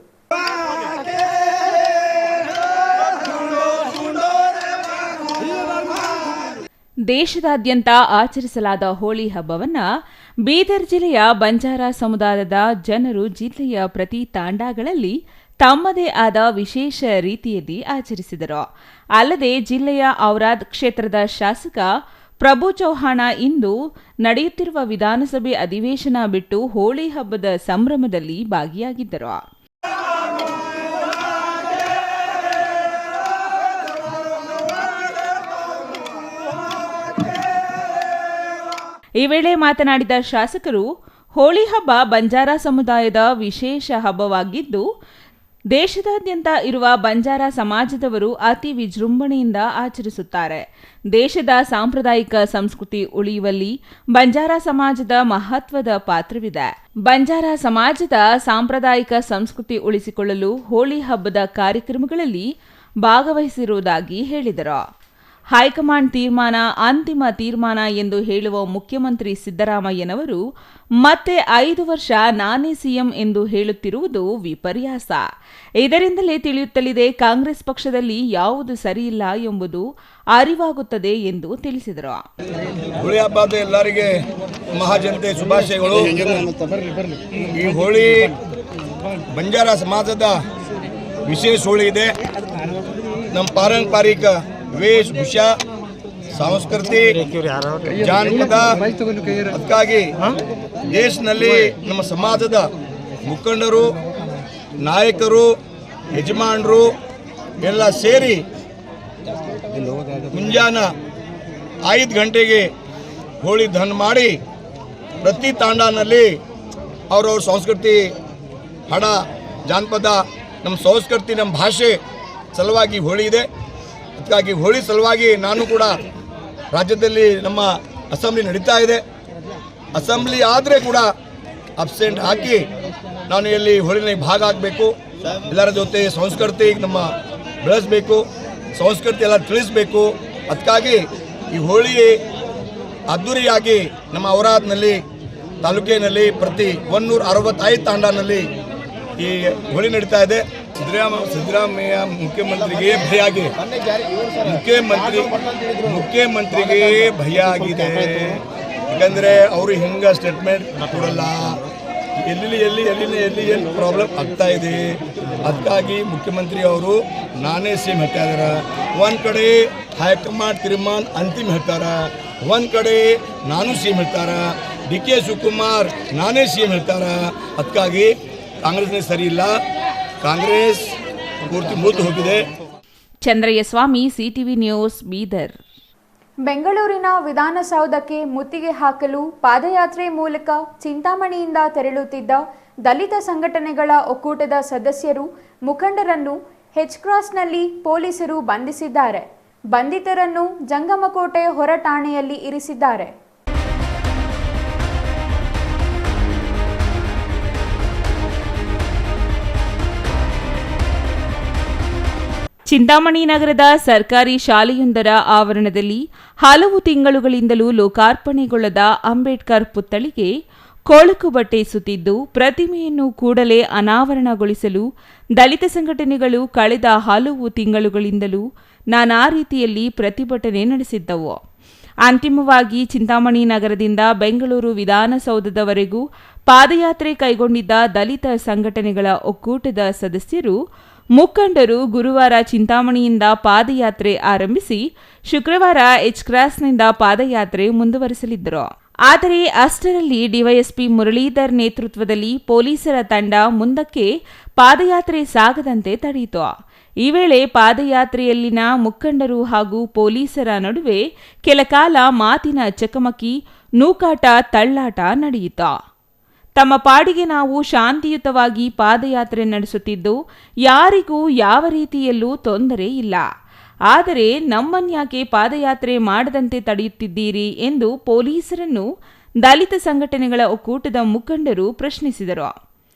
ದೇಶದಾದ್ಯಂತ ಆಚರಿಸಲಾದ ಹೋಳಿ ಹಬ್ಬವನ್ನು ಬೀದರ್ ಜಿಲ್ಲೆಯ ಬಂಜಾರ ಸಮುದಾಯದ ಜನರು ಜಿಲ್ಲೆಯ ಪ್ರತಿ ತಾಂಡಾಗಳಲ್ಲಿ ತಮ್ಮದೇ ಆದ ವಿಶೇಷ ರೀತಿಯಲ್ಲಿ ಆಚರಿಸಿದರು. ಅಲ್ಲದೆ ಜಿಲ್ಲೆಯ ಔರಾದ್ ಕ್ಷೇತ್ರದ ಶಾಸಕ ಪ್ರಭು ಚೌಹಾಣ ಇಂದು ನಡೆಯುತ್ತಿರುವ ವಿಧಾನಸಭೆ ಅಧಿವೇಶನ ಬಿಟ್ಟು ಹೋಳಿ ಹಬ್ಬದ ಸಂಭ್ರಮದಲ್ಲಿ ಭಾಗಿಯಾಗಿದ್ದರು. ಈ ವೇಳೆ ಮಾತನಾಡಿದ ಶಾಸಕರು, ಹೋಳಿ ಹಬ್ಬ ಬಂಜಾರ ಸಮುದಾಯದ ವಿಶೇಷ ಹಬ್ಬವಾಗಿದ್ದು ದೇಶದಾದ್ಯಂತ ಇರುವ ಬಂಜಾರ ಸಮಾಜದವರು ಅತಿ ವಿಜೃಂಭಣೆಯಿಂದ ಆಚರಿಸುತ್ತಾರೆ. ದೇಶದ ಸಾಂಪ್ರದಾಯಿಕ ಸಂಸ್ಕೃತಿ ಉಳಿಯುವಲ್ಲಿ ಬಂಜಾರ ಸಮಾಜದ ಮಹತ್ವದ ಪಾತ್ರವಿದೆ. ಬಂಜಾರ ಸಮಾಜದ ಸಾಂಪ್ರದಾಯಿಕ ಸಂಸ್ಕೃತಿ ಉಳಿಸಿಕೊಳ್ಳಲು ಹೋಳಿ ಹಬ್ಬದ ಕಾರ್ಯಕ್ರಮಗಳಲ್ಲಿ ಭಾಗವಹಿಸಿರುವುದಾಗಿ ಹೇಳಿದರು. ಹೈಕಮಾಂಡ್ ತೀರ್ಮಾನ ಅಂತಿಮ ತೀರ್ಮಾನ ಎಂದು ಹೇಳುವ ಮುಖ್ಯಮಂತ್ರಿ ಸಿದ್ದರಾಮಯ್ಯನವರು ಮತ್ತೆ 5 ವರ್ಷ ನಾನೇ ಸಿಎಂ ಎಂದು ಹೇಳುತ್ತಿರುವುದು ವಿಪರ್ಯಾಸ. ಇದರಿಂದಲೇ ತಿಳಿಯುತ್ತಲಿದೆ ಕಾಂಗ್ರೆಸ್ ಪಕ್ಷದಲ್ಲಿ ಯಾವುದು ಸರಿಯಿಲ್ಲ ಎಂಬುದು ಅರಿವಾಗುತ್ತದೆ ಎಂದು ತಿಳಿಸಿದರು. ಹೋಳಿ ಹಬ್ಬದ ಎಲ್ಲರಿಗೆ ಮಹಾಜನತೆ ಶುಭಾಶಯಗಳು. ಈ ಹೋಳಿ ಬಂಜಾರ ಸಮಾಜದ ವಿಶೇಷ ಹೋಳಿ ಇದೆ. ನಮ್ಮ ಪಾರಂಪರಿಕ ವೇಷಭೂಷಾ, ಸಂಸ್ಕೃತಿ, ಜಾನಪದ, ಅದಕ್ಕಾಗಿ ದೇಶದಲ್ಲಿ ನಮ್ಮ ಸಮಾಜದ ಮುಖಂಡರು, ನಾಯಕರು, ಯಜಮಾನರು ಎಲ್ಲ ಸೇರಿ ಮುಂಜಾನೆ 5 ಗಂಟೆಗೆ ಹೋಳಿ ದಹನ ಮಾಡಿ ಪ್ರತಿ ತಾಂಡನಲ್ಲಿ ಅವ್ರವ್ರ ಸಂಸ್ಕೃತಿ, ಹಾಡ, ಜಾನಪದ, ನಮ್ಮ ಸಂಸ್ಕೃತಿ, ನಮ್ಮ ಭಾಷೆ ಸಲುವಾಗಿ ಹೋಳಿ ಇದೆ. ಅದಕ್ಕಾಗಿ ಹೋಳಿ ಸಲುವಾಗಿ ನಾನು ಕೂಡ ರಾಜ್ಯದಲ್ಲಿ ನಮ್ಮ ಅಸೆಂಬ್ಲಿ ನಡೀತಾ ಇದೆ. ಅಸೆಂಬ್ಲಿ ಆದರೆ ಕೂಡ ಅಬ್ಸೆಂಟ್ ಹಾಕಿ ನಾನು ಇಲ್ಲಿ ಹೋಳಿನಲ್ಲಿ ಭಾಗ ಆಗಬೇಕು. ಎಲ್ಲರ ಜೊತೆ ಸಂಸ್ಕೃತಿ ನಮ್ಮ ಬೆಳೆಸಬೇಕು, ಸಂಸ್ಕೃತಿ ಎಲ್ಲ ತಿಳಿಸ್ಬೇಕು. ಅದಕ್ಕಾಗಿ ಈ ಹೋಳಿ ಅದ್ದೂರಿಯಾಗಿ ನಮ್ಮ ಔರಾದ್ನಲ್ಲಿ ತಾಲೂಕಿನಲ್ಲಿ ಪ್ರತಿ 165 ತಾಂಡನಲ್ಲಿ ಈ ಹೋಳಿ ನಡೀತಾ ಇದೆ. ಸಿದ್ದರಾಮಯ್ಯ ಮುಖ್ಯಮಂತ್ರಿಗೆ ಭಯ ಆಗಿದೆ. ಮುಖ್ಯಮಂತ್ರಿಗೆ ಭಯ ಆಗಿದೆ. ಯಾಕಂದರೆ ಅವರು ಹಿಂಗೆ ಸ್ಟೇಟ್ಮೆಂಟ್ ಕೊಡಲ್ಲ. ಎಲ್ಲಿ ಏನು ಪ್ರಾಬ್ಲಮ್ ಆಗ್ತಾ ಇದೆ. ಅದಕ್ಕಾಗಿ ಮುಖ್ಯಮಂತ್ರಿ ಅವರು ನಾನೇ ಸಿಎಂ ಹೇಳ್ತಾ ಇದ್ದಾರೆ. ಒಂದು ಕಡೆ ಹೈಕಮಾಂಡ್ ತೀರ್ಮಾನ ಅಂತಿಮ ಹೇಳ್ತಾರೆ, ಒಂದು ಕಡೆ ನಾನು ಸಿಎಂ ಹೇಳ್ತಾರೆ, ಡಿ ಕೆ ಶಿವಕುಮಾರ್ ನಾನೇ ಸಿಎಂ ಹೇಳ್ತಾರೆ. ಅದಕ್ಕಾಗಿ ಕಾಂಗ್ರೆಸ್ನೇ ಸರಿ ಇಲ್ಲ, ಕಾಂಗ್ರೆಸ್ ಪೂರ್ತಿ ಮುರಿದು ಹೋಗಿದೆ. ಚಂದ್ರಯ್ಯ ಸ್ವಾಮಿ, ಸಿಟಿವಿ ನ್ಯೂಸ್, ಬೀದರ್. ಬೆಂಗಳೂರಿನ ವಿಧಾನಸೌಧಕ್ಕೆ ಮುತ್ತಿಗೆ ಹಾಕಲು ಪಾದಯಾತ್ರೆ ಮೂಲಕ ಚಿಂತಾಮಣಿಯಿಂದ ತೆರಳುತ್ತಿದ್ದ ದಲಿತ ಸಂಘಟನೆಗಳ ಒಕ್ಕೂಟದ ಸದಸ್ಯರು, ಮುಖಂಡರನ್ನು ಹೆಚ್ಕ್ರಾಸ್ನಲ್ಲಿ ಪೊಲೀಸರು ಬಂಧಿಸಿದ್ದಾರೆ. ಬಂಧಿತರನ್ನು ಜಂಗಮಕೋಟೆ ಹೊರ ಠಾಣೆಯಲ್ಲಿ ಇರಿಸಿದ್ದಾರೆ. ಚಿಂತಾಮಣಿ ನಗರದ ಸರ್ಕಾರಿ ಶಾಲೆಯೊಂದರ ಆವರಣದಲ್ಲಿ ಹಲವು ತಿಂಗಳುಗಳಿಂದಲೂ ಲೋಕಾರ್ಪಣೆಗೊಳ್ಳದ ಅಂಬೇಡ್ಕರ್ ಪುತ್ಥಳಿಗೆ ಕೊಳಕು ಬಟ್ಟೆ ಸುತ್ತಿದ್ದು, ಪ್ರತಿಮೆಯನ್ನು ಕೂಡಲೇ ಅನಾವರಣಗೊಳಿಸಲು ದಲಿತ ಸಂಘಟನೆಗಳು ಕಳೆದ ಹಲವು ತಿಂಗಳುಗಳಿಂದಲೂ ನಾನಾ ರೀತಿಯಲ್ಲಿ ಪ್ರತಿಭಟನೆ ನಡೆಸಿದ್ದವು. ಅಂತಿಮವಾಗಿ ಚಿಂತಾಮಣಿ ನಗರದಿಂದ ಬೆಂಗಳೂರು ವಿಧಾನಸೌಧದವರೆಗೂ ಪಾದಯಾತ್ರೆ ಕೈಗೊಂಡಿದ್ದ ದಲಿತ ಸಂಘಟನೆಗಳ ಒಕ್ಕೂಟದ ಸದಸ್ಯರು, ಮುಖಂಡರು ಗುರುವಾರ ಚಿಂತಾಮಣಿಯಿಂದ ಪಾದಯಾತ್ರೆ ಆರಂಭಿಸಿ ಶುಕ್ರವಾರ ಎಚ್ಕ್ರಾಸ್ನಿಂದ ಪಾದಯಾತ್ರೆ ಮುಂದುವರೆಸಲಿದ್ದರು. ಆದರೆ ಅಷ್ಟರಲ್ಲಿ ಡಿವೈಎಸ್ಪಿ ಮುರಳೀಧರ್ ನೇತೃತ್ವದಲ್ಲಿ ಪೊಲೀಸರ ತಂಡ ಮುಂದಕ್ಕೆ ಪಾದಯಾತ್ರೆ ಸಾಗದಂತೆ ತಡೆಯಿತು. ಈ ವೇಳೆ ಪಾದಯಾತ್ರೆಯಲ್ಲಿನ ಮುಖಂಡರು ಹಾಗೂ ಪೊಲೀಸರ ನಡುವೆ ಕೆಲಕಾಲ ಮಾತಿನ ಚಕಮಕಿ, ನೂಕಾಟ, ತಳ್ಳಾಟ ನಡೆಯಿತು. ತಮ್ಮ ಪಾಡಿಗೆ ನಾವು ಶಾಂತಿಯುತವಾಗಿ ಪಾದಯಾತ್ರೆ ನಡೆಸುತ್ತಿದ್ದು, ಯಾರಿಗೂ ಯಾವ ರೀತಿಯಲ್ಲೂ ತೊಂದರೆ ಇಲ್ಲ. ಆದರೆ ನಮ್ಮನ್ಯಾಕೆ ಪಾದಯಾತ್ರೆ ಮಾಡದಂತೆ ತಡೆಯುತ್ತಿದ್ದೀರಿ ಎಂದು ಪೊಲೀಸರನ್ನು ದಲಿತ ಸಂಘಟನೆಗಳ ಒಕ್ಕೂಟದ ಮುಖಂಡರು ಪ್ರಶ್ನಿಸಿದರು.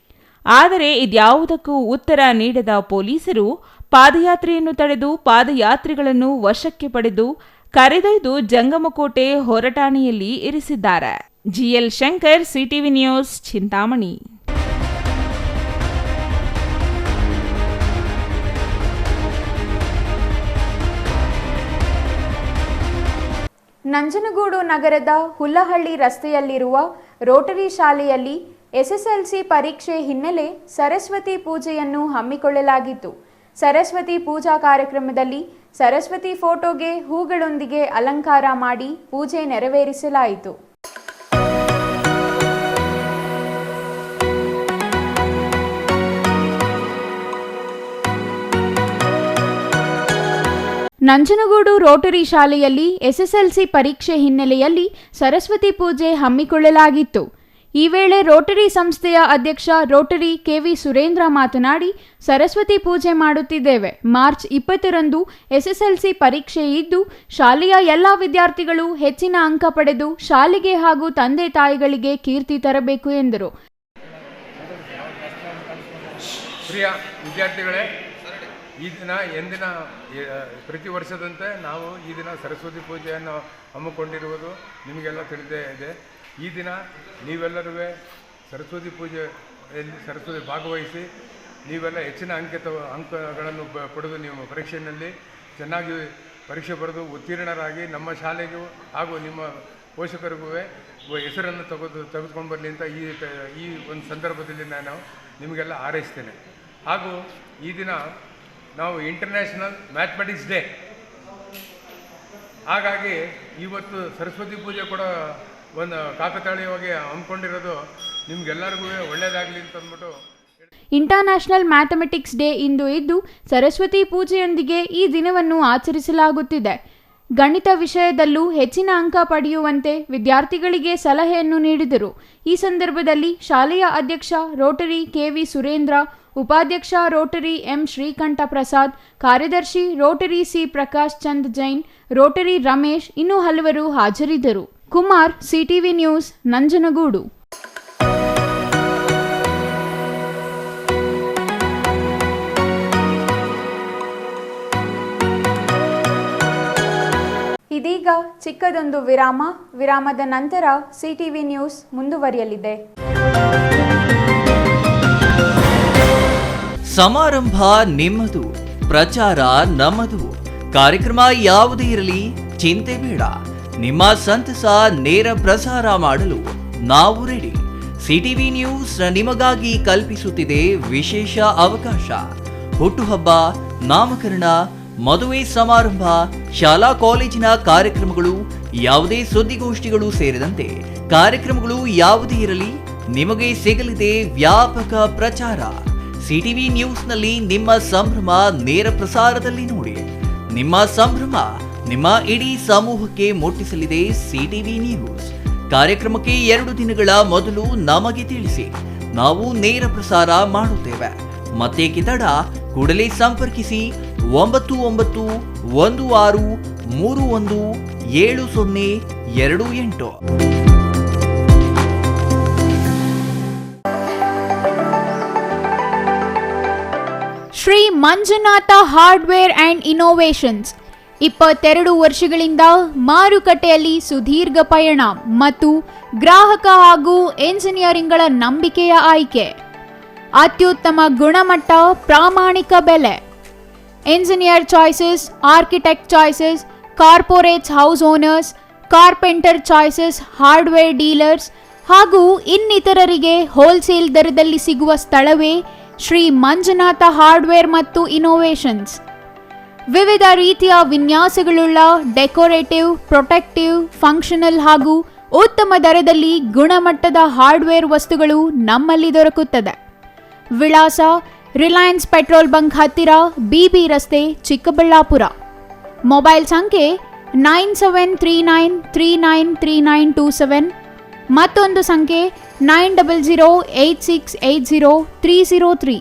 ಆದರೆ ಇದ್ಯಾವುದಕ್ಕೂ ಉತ್ತರ ನೀಡದ ಪೊಲೀಸರು ಪಾದಯಾತ್ರೆಯನ್ನು ತಡೆದು ಪಾದಯಾತ್ರಿಗಳನ್ನು ವಶಕ್ಕೆ ಪಡೆದು ಕರೆದೊಯ್ದು ಜಂಗಮಕೋಟೆ ಹೊರಠಾಣೆಯಲ್ಲಿ ಇರಿಸಿದ್ದಾರೆ. GL Shankar, CTV news, Chintamani. Nanjangud ನಗರದ ಹುಲ್ಲಹಳ್ಳಿ ರಸ್ತೆಯಲ್ಲಿರುವ ರೋಟರಿ ಶಾಲೆಯಲ್ಲಿ ಎಸ್ಎಸ್ಎಲ್ಸಿ ಪರೀಕ್ಷೆ ಹಿನ್ನೆಲೆ ಸರಸ್ವತಿ ಪೂಜೆಯನ್ನು ಹಮ್ಮಿಕೊಳ್ಳಲಾಗಿತ್ತು. ಸರಸ್ವತಿ ಪೂಜಾ ಕಾರ್ಯಕ್ರಮದಲ್ಲಿ ಸರಸ್ವತಿ ಫೋಟೋಗೆ ಹೂಗಳೊಂದಿಗೆ ಅಲಂಕಾರ ಮಾಡಿ ಪೂಜೆ ನೆರವೇರಿಸಲಾಯಿತು. ನಂಜನಗೂಡು ರೋಟರಿ ಶಾಲೆಯಲ್ಲಿ ಎಸ್ಎಸ್ಎಲ್ಸಿ ಪರೀಕ್ಷೆ ಹಿನ್ನೆಲೆಯಲ್ಲಿ ಸರಸ್ವತಿ ಪೂಜೆ ಹಮ್ಮಿಕೊಳ್ಳಲಾಗಿತ್ತು. ಈ ವೇಳೆ ರೋಟರಿ ಸಂಸ್ಥೆಯ ಅಧ್ಯಕ್ಷ ರೋಟರಿ ಕೆವಿ ಸುರೇಂದ್ರ ಮಾತನಾಡಿ, ಸರಸ್ವತಿ ಪೂಜೆ ಮಾಡುತ್ತಿದ್ದೇವೆ. ಮಾರ್ಚ್ 20ರಂದು ಎಸ್ಎಸ್ಎಲ್ಸಿ ಪರೀಕ್ಷೆ ಇದ್ದು, ಶಾಲೆಯ ಎಲ್ಲ ವಿದ್ಯಾರ್ಥಿಗಳು ಹೆಚ್ಚಿನ ಅಂಕ ಪಡೆದು ಶಾಲೆಗೆ ಹಾಗೂ ತಂದೆ ತಾಯಿಗಳಿಗೆ ಕೀರ್ತಿ ತರಬೇಕು ಎಂದರು. ಪ್ರಿಯ ವಿದ್ಯಾರ್ಥಿಗಳೇ, ಈ ದಿನ ಎಂದಿನ ಪ್ರತಿ ವರ್ಷದಂತೆ ನಾವು ಈ ದಿನ ಸರಸ್ವತಿ ಪೂಜೆಯನ್ನು ಹಮ್ಮಿಕೊಂಡಿರುವುದು ನಿಮಗೆಲ್ಲ ತಿಳಿದೇ ಇದೆ. ಈ ದಿನ ನೀವೆಲ್ಲರೂ ಸರಸ್ವತಿ ಪೂಜೆಯಲ್ಲಿ ಸರಸ್ವತಿ ಭಾಗವಹಿಸಿ ನೀವೆಲ್ಲ ಹೆಚ್ಚಿನ ಅಂಕಗಳನ್ನು ಪಡೆದು ನೀವು ಪರೀಕ್ಷೆಯಲ್ಲಿ ಚೆನ್ನಾಗಿ ಪರೀಕ್ಷೆ ಬರೆದು ಉತ್ತೀರ್ಣರಾಗಿ ನಮ್ಮ ಶಾಲೆಗೂ ಹಾಗೂ ನಿಮ್ಮ ಪೋಷಕರಿಗೂ ಹೆಸರನ್ನು ತೆಗೆದುಕೊಂಡು ಬರಲಿ ಅಂತ ಈ ಒಂದು ಸಂದರ್ಭದಲ್ಲಿ ನಾನು ನಿಮಗೆಲ್ಲ ಹಾರೈಸ್ತೇನೆ. ಹಾಗೂ ಈ ದಿನ ನಾವು ಇಂಟರ್ನ್ಯಾಷನಲ್ ಮ್ಯಾಥಮೆಟಿಕ್ಸ್ ಡೇ, ಹಾಗಾಗಿ ಇವತ್ತು ಸರಸ್ವತಿ ಪೂಜೆ ಕೂಡ ಒಂದು ಕಾಕತಾಳೀಯವಾಗಿ ಹಮ್ಮಿಕೊಂಡಿರೋದು ನಿಮ್ಗೆಲ್ಲರಿಗೂ ಒಳ್ಳೆಯದಾಗಲಿ ಅಂತಂದ್ಬಿಟ್ಟು. ಇಂಟರ್ನ್ಯಾಷನಲ್ ಮ್ಯಾಥಮೆಟಿಕ್ಸ್ ಡೇ ಇಂದು ಇದ್ದು ಸರಸ್ವತಿ ಪೂಜೆಯೊಂದಿಗೆ ಈ ದಿನವನ್ನು ಆಚರಿಸಲಾಗುತ್ತಿದೆ. ಗಣಿತ ವಿಷಯದಲ್ಲೂ ಹೆಚ್ಚಿನ ಅಂಕ ಪಡೆಯುವಂತೆ ವಿದ್ಯಾರ್ಥಿಗಳಿಗೆ ಸಲಹೆಯನ್ನು ನೀಡಿದರು. ಈ ಸಂದರ್ಭದಲ್ಲಿ ಶಾಲೆಯ ಅಧ್ಯಕ್ಷ ರೋಟರಿ ಕೆವಿ ಸುರೇಂದ್ರ, ಉಪಾಧ್ಯಕ್ಷ ರೋಟರಿ ಎಂ ಶ್ರೀಕಂಠ ಪ್ರಸಾದ್, ಕಾರ್ಯದರ್ಶಿ ರೋಟರಿ ಸಿ ಪ್ರಕಾಶ್ ಚಂದ್ ಜೈನ್, ರೋಟರಿ ರಮೇಶ್ ಇನ್ನೂ ಹಲವರು ಹಾಜರಿದ್ದರು. Kumar, CTV news, Nanjangud. ಇದೀಗ ಚಿಕ್ಕದೊಂದು ವಿರಾಮದ ನಂತರ ಸಿಟಿವಿ ನ್ಯೂಸ್ ಮುಂದುವರಿಯಲಿದೆ. ಸಮಾರಂಭ ನಿಮ್ಮದು, ಪ್ರಚಾರ ನಮ್ಮದು. ಕಾರ್ಯಕ್ರಮ ಯಾವುದೇ ಇರಲಿ ಚಿಂತೆ ಬೇಡ. ನಿಮ್ಮ ಸಂತಸ ನೇರ ಪ್ರಸಾರ ಮಾಡಲು ನಾವು ರೆಡಿ. ಸಿಟಿವಿ ನ್ಯೂಸ್ ನಿಮಗಾಗಿ ಕಲ್ಪಿಸುತ್ತಿದೆ ವಿಶೇಷ ಅವಕಾಶ. ಹುಟ್ಟುಹಬ್ಬ, ನಾಮಕರಣ, ಮದುವೆ ಸಮಾರಂಭ, ಶಾಲಾ ಕಾಲೇಜಿನ ಕಾರ್ಯಕ್ರಮಗಳು, ಯಾವುದೇ ಸುದ್ದಿಗೋಷ್ಠಿಗಳು ಸೇರಿದಂತೆ ಕಾರ್ಯಕ್ರಮಗಳು ಯಾವುದೇ ಇರಲಿ ನಿಮಗೆ ಸಿಗಲಿದೆ ವ್ಯಾಪಕ ಪ್ರಚಾರ. ಸಿಟಿವಿ ನ್ಯೂಸ್ನಲ್ಲಿ ನಿಮ್ಮ ಸಂಭ್ರಮ ನೇರ ಪ್ರಸಾರದಲ್ಲಿ ನೋಡಿ. ನಿಮ್ಮ ಸಂಭ್ರಮ ನಿಮ್ಮ ಇಡೀ ಸಮೂಹಕ್ಕೆ ಮುಟ್ಟಿಸಲಿದೆ ಸಿಟಿವಿ ನ್ಯೂಸ್. ಕಾರ್ಯಕ್ರಮಕ್ಕೆ 2 ದಿನಗಳ ಮೊದಲು ನಮಗೆ ತಿಳಿಸಿ, ನಾವು ನೇರ ಪ್ರಸಾರ ಮಾಡುತ್ತೇವೆ. ಮತ್ತೇಕೆ ತಡ, ಕೂಡಲೇ ಸಂಪರ್ಕಿಸಿ 9916317028. Shri Manjunatha hardware and innovations 22 ವರ್ಷಗಳಿಂದ ಮಾರುಕಟ್ಟೆಯಲ್ಲಿ ಸುದೀರ್ಘ ಪಯಣ ಮತ್ತು ಗ್ರಾಹಕ ಹಾಗೂ ಎಂಜಿನಿಯರಿಂಗ್ಗಳ ನಂಬಿಕೆಯ ಆಯ್ಕೆ. ಅತ್ಯುತ್ತಮ ಗುಣಮಟ್ಟ, ಪ್ರಾಮಾಣಿಕ ಬೆಲೆ. Engineer choices, architect choices, corporates house owners, carpenter choices, hardware dealers ಹಾಗೂ ಇನ್ನಿತರರಿಗೆ ಹೋಲ್ಸೇಲ್ ದರದಲ್ಲಿ ಸಿಗುವ ಸ್ಥಳವೇ ಶ್ರೀ ಮಂಜುನಾಥ ಹಾರ್ಡ್ವೇರ್ ಮತ್ತು ಇನ್ನೋವೇಷನ್ಸ್. ವಿವಿಧ ರೀತಿಯ ವಿನ್ಯಾಸಗಳುಳ್ಳ ಡೆಕೋರೇಟಿವ್, ಪ್ರೊಟೆಕ್ಟಿವ್, ಫಂಕ್ಷನಲ್ ಹಾಗೂ ಉತ್ತಮ ದರದಲ್ಲಿ ಗುಣಮಟ್ಟದ ಹಾರ್ಡ್ವೇರ್ ವಸ್ತುಗಳು ನಮ್ಮಲ್ಲಿ ದೊರಕುತ್ತದೆ. ವಿಳಾಸ: ರಿಲಯನ್ಸ್ ಪೆಟ್ರೋಲ್ ಬಂಕ್ ಹತ್ತಿರ, ಬಿಬಿ ರಸ್ತೆ, ಚಿಕ್ಕಬಳ್ಳಾಪುರ. ಮೊಬೈಲ್ ಸಂಖ್ಯೆ 9739393927, ಮತ್ತೊಂದು ಸಂಖ್ಯೆ 9008680303.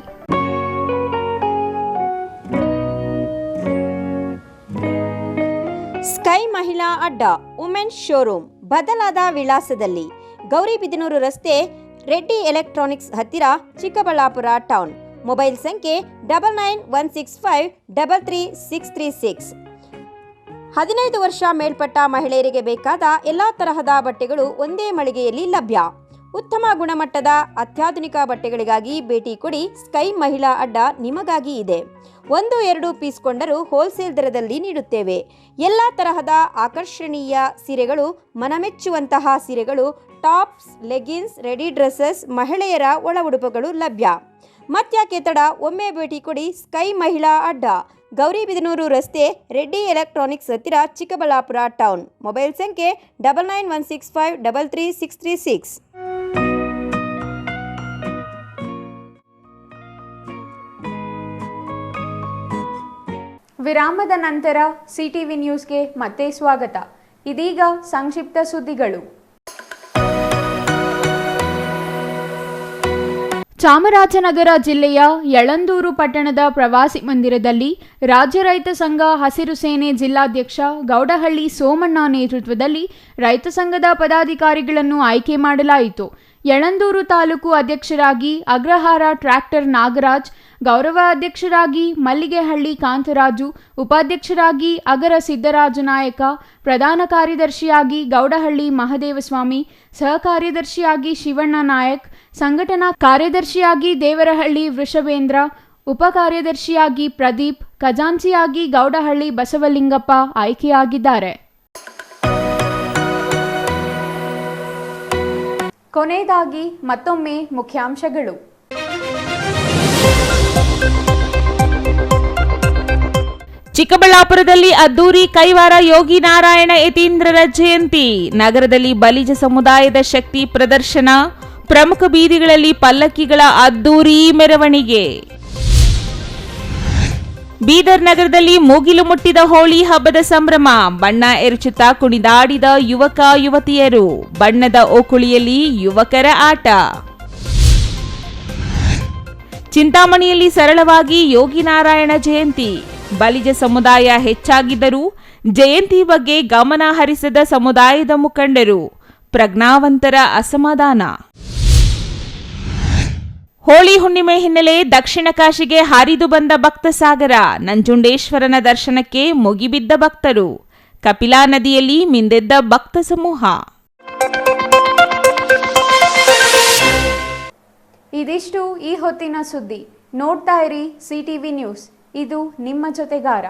ಸ್ಕೈ ಮಹಿಳಾ ಅಡ್ಡ ವುಮೆನ್ಸ್ ಶೋರೂಮ್ ಬದಲಾದ ವಿಳಾಸದಲ್ಲಿ, ಗೌರಿಬಿದನೂರು ರಸ್ತೆ, ರೆಡ್ಡಿ ಎಲೆಕ್ಟ್ರಾನಿಕ್ಸ್ ಹತ್ತಿರ, ಚಿಕ್ಕಬಳ್ಳಾಪುರ ಟೌನ್. ಮೊಬೈಲ್ ಸಂಖ್ಯೆ 9916533636. 15 ವರ್ಷ ಮೇಲ್ಪಟ್ಟ ಮಹಿಳೆಯರಿಗೆ ಬೇಕಾದ ಎಲ್ಲ ತರಹದ ಬಟ್ಟೆಗಳು ಒಂದೇ ಮಳಿಗೆಯಲ್ಲಿ ಲಭ್ಯ. ಉತ್ತಮ ಗುಣಮಟ್ಟದ ಅತ್ಯಾಧುನಿಕ ಬಟ್ಟೆಗಳಿಗಾಗಿ ಭೇಟಿ ಕೊಡಿ. ಸ್ಕೈ ಮಹಿಳಾ ಅಡ್ಡ ನಿಮಗಾಗಿ ಇದೆ. 1-2 ಪೀಸ್ ಕೊಂಡರೂ ಹೋಲ್ಸೇಲ್ ದರದಲ್ಲಿ ನೀಡುತ್ತೇವೆ. ಎಲ್ಲ ತರಹದ ಆಕರ್ಷಣೀಯ ಸೀರೆಗಳು, ಮನಮೆಚ್ಚುವಂತಹ ಸೀರೆಗಳು, ಟಾಪ್ಸ್, ಲೆಗಿನ್ಸ್, ರೆಡಿ ಡ್ರೆಸ್ಸಸ್, ಮಹಿಳೆಯರ ಒಳ ಉಡುಪುಗಳು ಲಭ್ಯ. ಮತ್ಯಾಕೆ ತಡ, ಒಮ್ಮೆ ಭೇಟಿ ಕೊಡಿ. ಸ್ಕೈ ಮಹಿಳಾ ಅಡ್ಡ, ಗೌರಿಬಿದನೂರು ರಸ್ತೆ, ರೆಡ್ಡಿ ಎಲೆಕ್ಟ್ರಾನಿಕ್ಸ್ ಹತ್ತಿರ, ಚಿಕ್ಕಬಳ್ಳಾಪುರ ಟೌನ್. ಮೊಬೈಲ್ ಸಂಖ್ಯೆ 9916533636. ವಿರಾಮದ ನಂತರ ಸಿಟಿವಿ ನ್ಯೂಸ್ಗೆ ಮತ್ತೆ ಸ್ವಾಗತ. ಇದೀಗ ಸಂಕ್ಷಿಪ್ತ ಸುದ್ದಿಗಳು. ಚಾಮರಾಜನಗರ ಜಿಲ್ಲೆಯ ಯಳಂದೂರು ಪಟ್ಟಣದ ಪ್ರವಾಸಿ ಮಂದಿರದಲ್ಲಿ ರಾಜ್ಯ ರೈತ ಸಂಘ ಹಸಿರು ಸೇನೆ ಜಿಲ್ಲಾಧ್ಯಕ್ಷ ಗೌಡಹಳ್ಳಿ ಸೋಮಣ್ಣ ನೇತೃತ್ವದಲ್ಲಿ ರೈತ ಸಂಘದ ಪದಾಧಿಕಾರಿಗಳನ್ನು ಆಯ್ಕೆ ಮಾಡಲಾಯಿತು. ಯಳಂದೂರು ತಾಲೂಕು ಅಧ್ಯಕ್ಷರಾಗಿ ಅಗ್ರಹಾರ ಟ್ರ್ಯಾಕ್ಟರ್ ನಾಗರಾಜ್, ಗೌರವ ಅಧ್ಯಕ್ಷರಾಗಿ ಮಲ್ಲಿಗೆಹಳ್ಳಿ ಕಾಂತರಾಜು, ಉಪಾಧ್ಯಕ್ಷರಾಗಿ ಅಗರ ಸಿದ್ದರಾಜ ನಾಯಕ, ಪ್ರಧಾನ ಕಾರ್ಯದರ್ಶಿಯಾಗಿ ಗೌಡಹಳ್ಳಿ ಮಹದೇವಸ್ವಾಮಿ, ಸಹ ಕಾರ್ಯದರ್ಶಿಯಾಗಿ ಶಿವಣ್ಣ ನಾಯಕ್, ಸಂಘಟನಾ ಕಾರ್ಯದರ್ಶಿಯಾಗಿ ದೇವರಹಳ್ಳಿ ವೃಷಭೇಂದ್ರ, ಉಪ ಕಾರ್ಯದರ್ಶಿಯಾಗಿ ಪ್ರದೀಪ್, ಖಜಾಂಚಿಯಾಗಿ ಗೌಡಹಳ್ಳಿ ಬಸವಲಿಂಗಪ್ಪ ಆಯ್ಕೆಯಾಗಿದ್ದಾರೆ. ಕೊನೆಯದಾಗಿ ಮತ್ತೊಮ್ಮೆ ಮುಖ್ಯಾಂಶಗಳು. ಚಿಕ್ಕಬಳ್ಳಾಪುರದಲ್ಲಿ ಅದ್ದೂರಿ ಕೈವಾರ ಯೋಗಿ ನಾರಾಯಣ ಯತೀಂದ್ರರ ಜಯಂತಿ. ನಗರದಲ್ಲಿ ಬಲಿಜ ಸಮುದಾಯದ ಶಕ್ತಿ ಪ್ರದರ್ಶನ. ಪ್ರಮುಖ ಬೀದಿಗಳಲ್ಲಿ ಪಲ್ಲಕ್ಕಿಗಳ ಅದ್ದೂರಿ ಮೆರವಣಿಗೆ. ಬೀದರ್ ನಗರದಲ್ಲಿ ಮುಗಿಲು ಮುಟ್ಟಿದ ಹೋಳಿ ಹಬ್ಬದ ಸಂಭ್ರಮ. ಬಣ್ಣ ಎರಚುತ್ತಾ ಕುಣಿದಾಡಿದ ಯುವಕ ಯುವತಿಯರು. ಬಣ್ಣದ ಓಕುಳಿಯಲ್ಲಿ ಯುವಕರ ಆಟ. ಚಿಂತಾಮಣಿಯಲ್ಲಿ ಸರಳವಾಗಿ ಯೋಗಿ ನಾರಾಯಣ ಜಯಂತಿ. ಬಲಿಜ ಸಮುದಾಯ ಹೆಚ್ಚಾಗಿದ್ದರೂ ಜಯಂತಿ ಬಗ್ಗೆ ಗಮನ ಹರಿಸದ ಸಮುದಾಯದ ಮುಖಂಡರು. ಪ್ರಜ್ಞಾವಂತರ ಅಸಮಾಧಾನ. ಹೋಳಿ ಹುಣ್ಣಿಮೆ ಹಿನ್ನೆಲೆ ದಕ್ಷಿಣ ಕಾಶಿಗೆ ಹಾರಿದು ಬಂದ ಭಕ್ತ ಸಾಗರ. ನಂಜುಂಡೇಶ್ವರನ ದರ್ಶನಕ್ಕೆ ಮುಗಿಬಿದ್ದ ಭಕ್ತರು. ಕಪಿಲಾ ನದಿಯಲ್ಲಿ ಮಿಂದೆದ್ದ ಭಕ್ತ ಸಮೂಹ. ಇದಿಷ್ಟು ಈ ಹೊತ್ತಿನ ಸುದ್ದಿ. ನೋಡ್ತಾ ಇರಿ ಸಿಟಿವಿ ನ್ಯೂಸ್, ಇದು ನಿಮ್ಮ ಜೊತೆಗಾರ.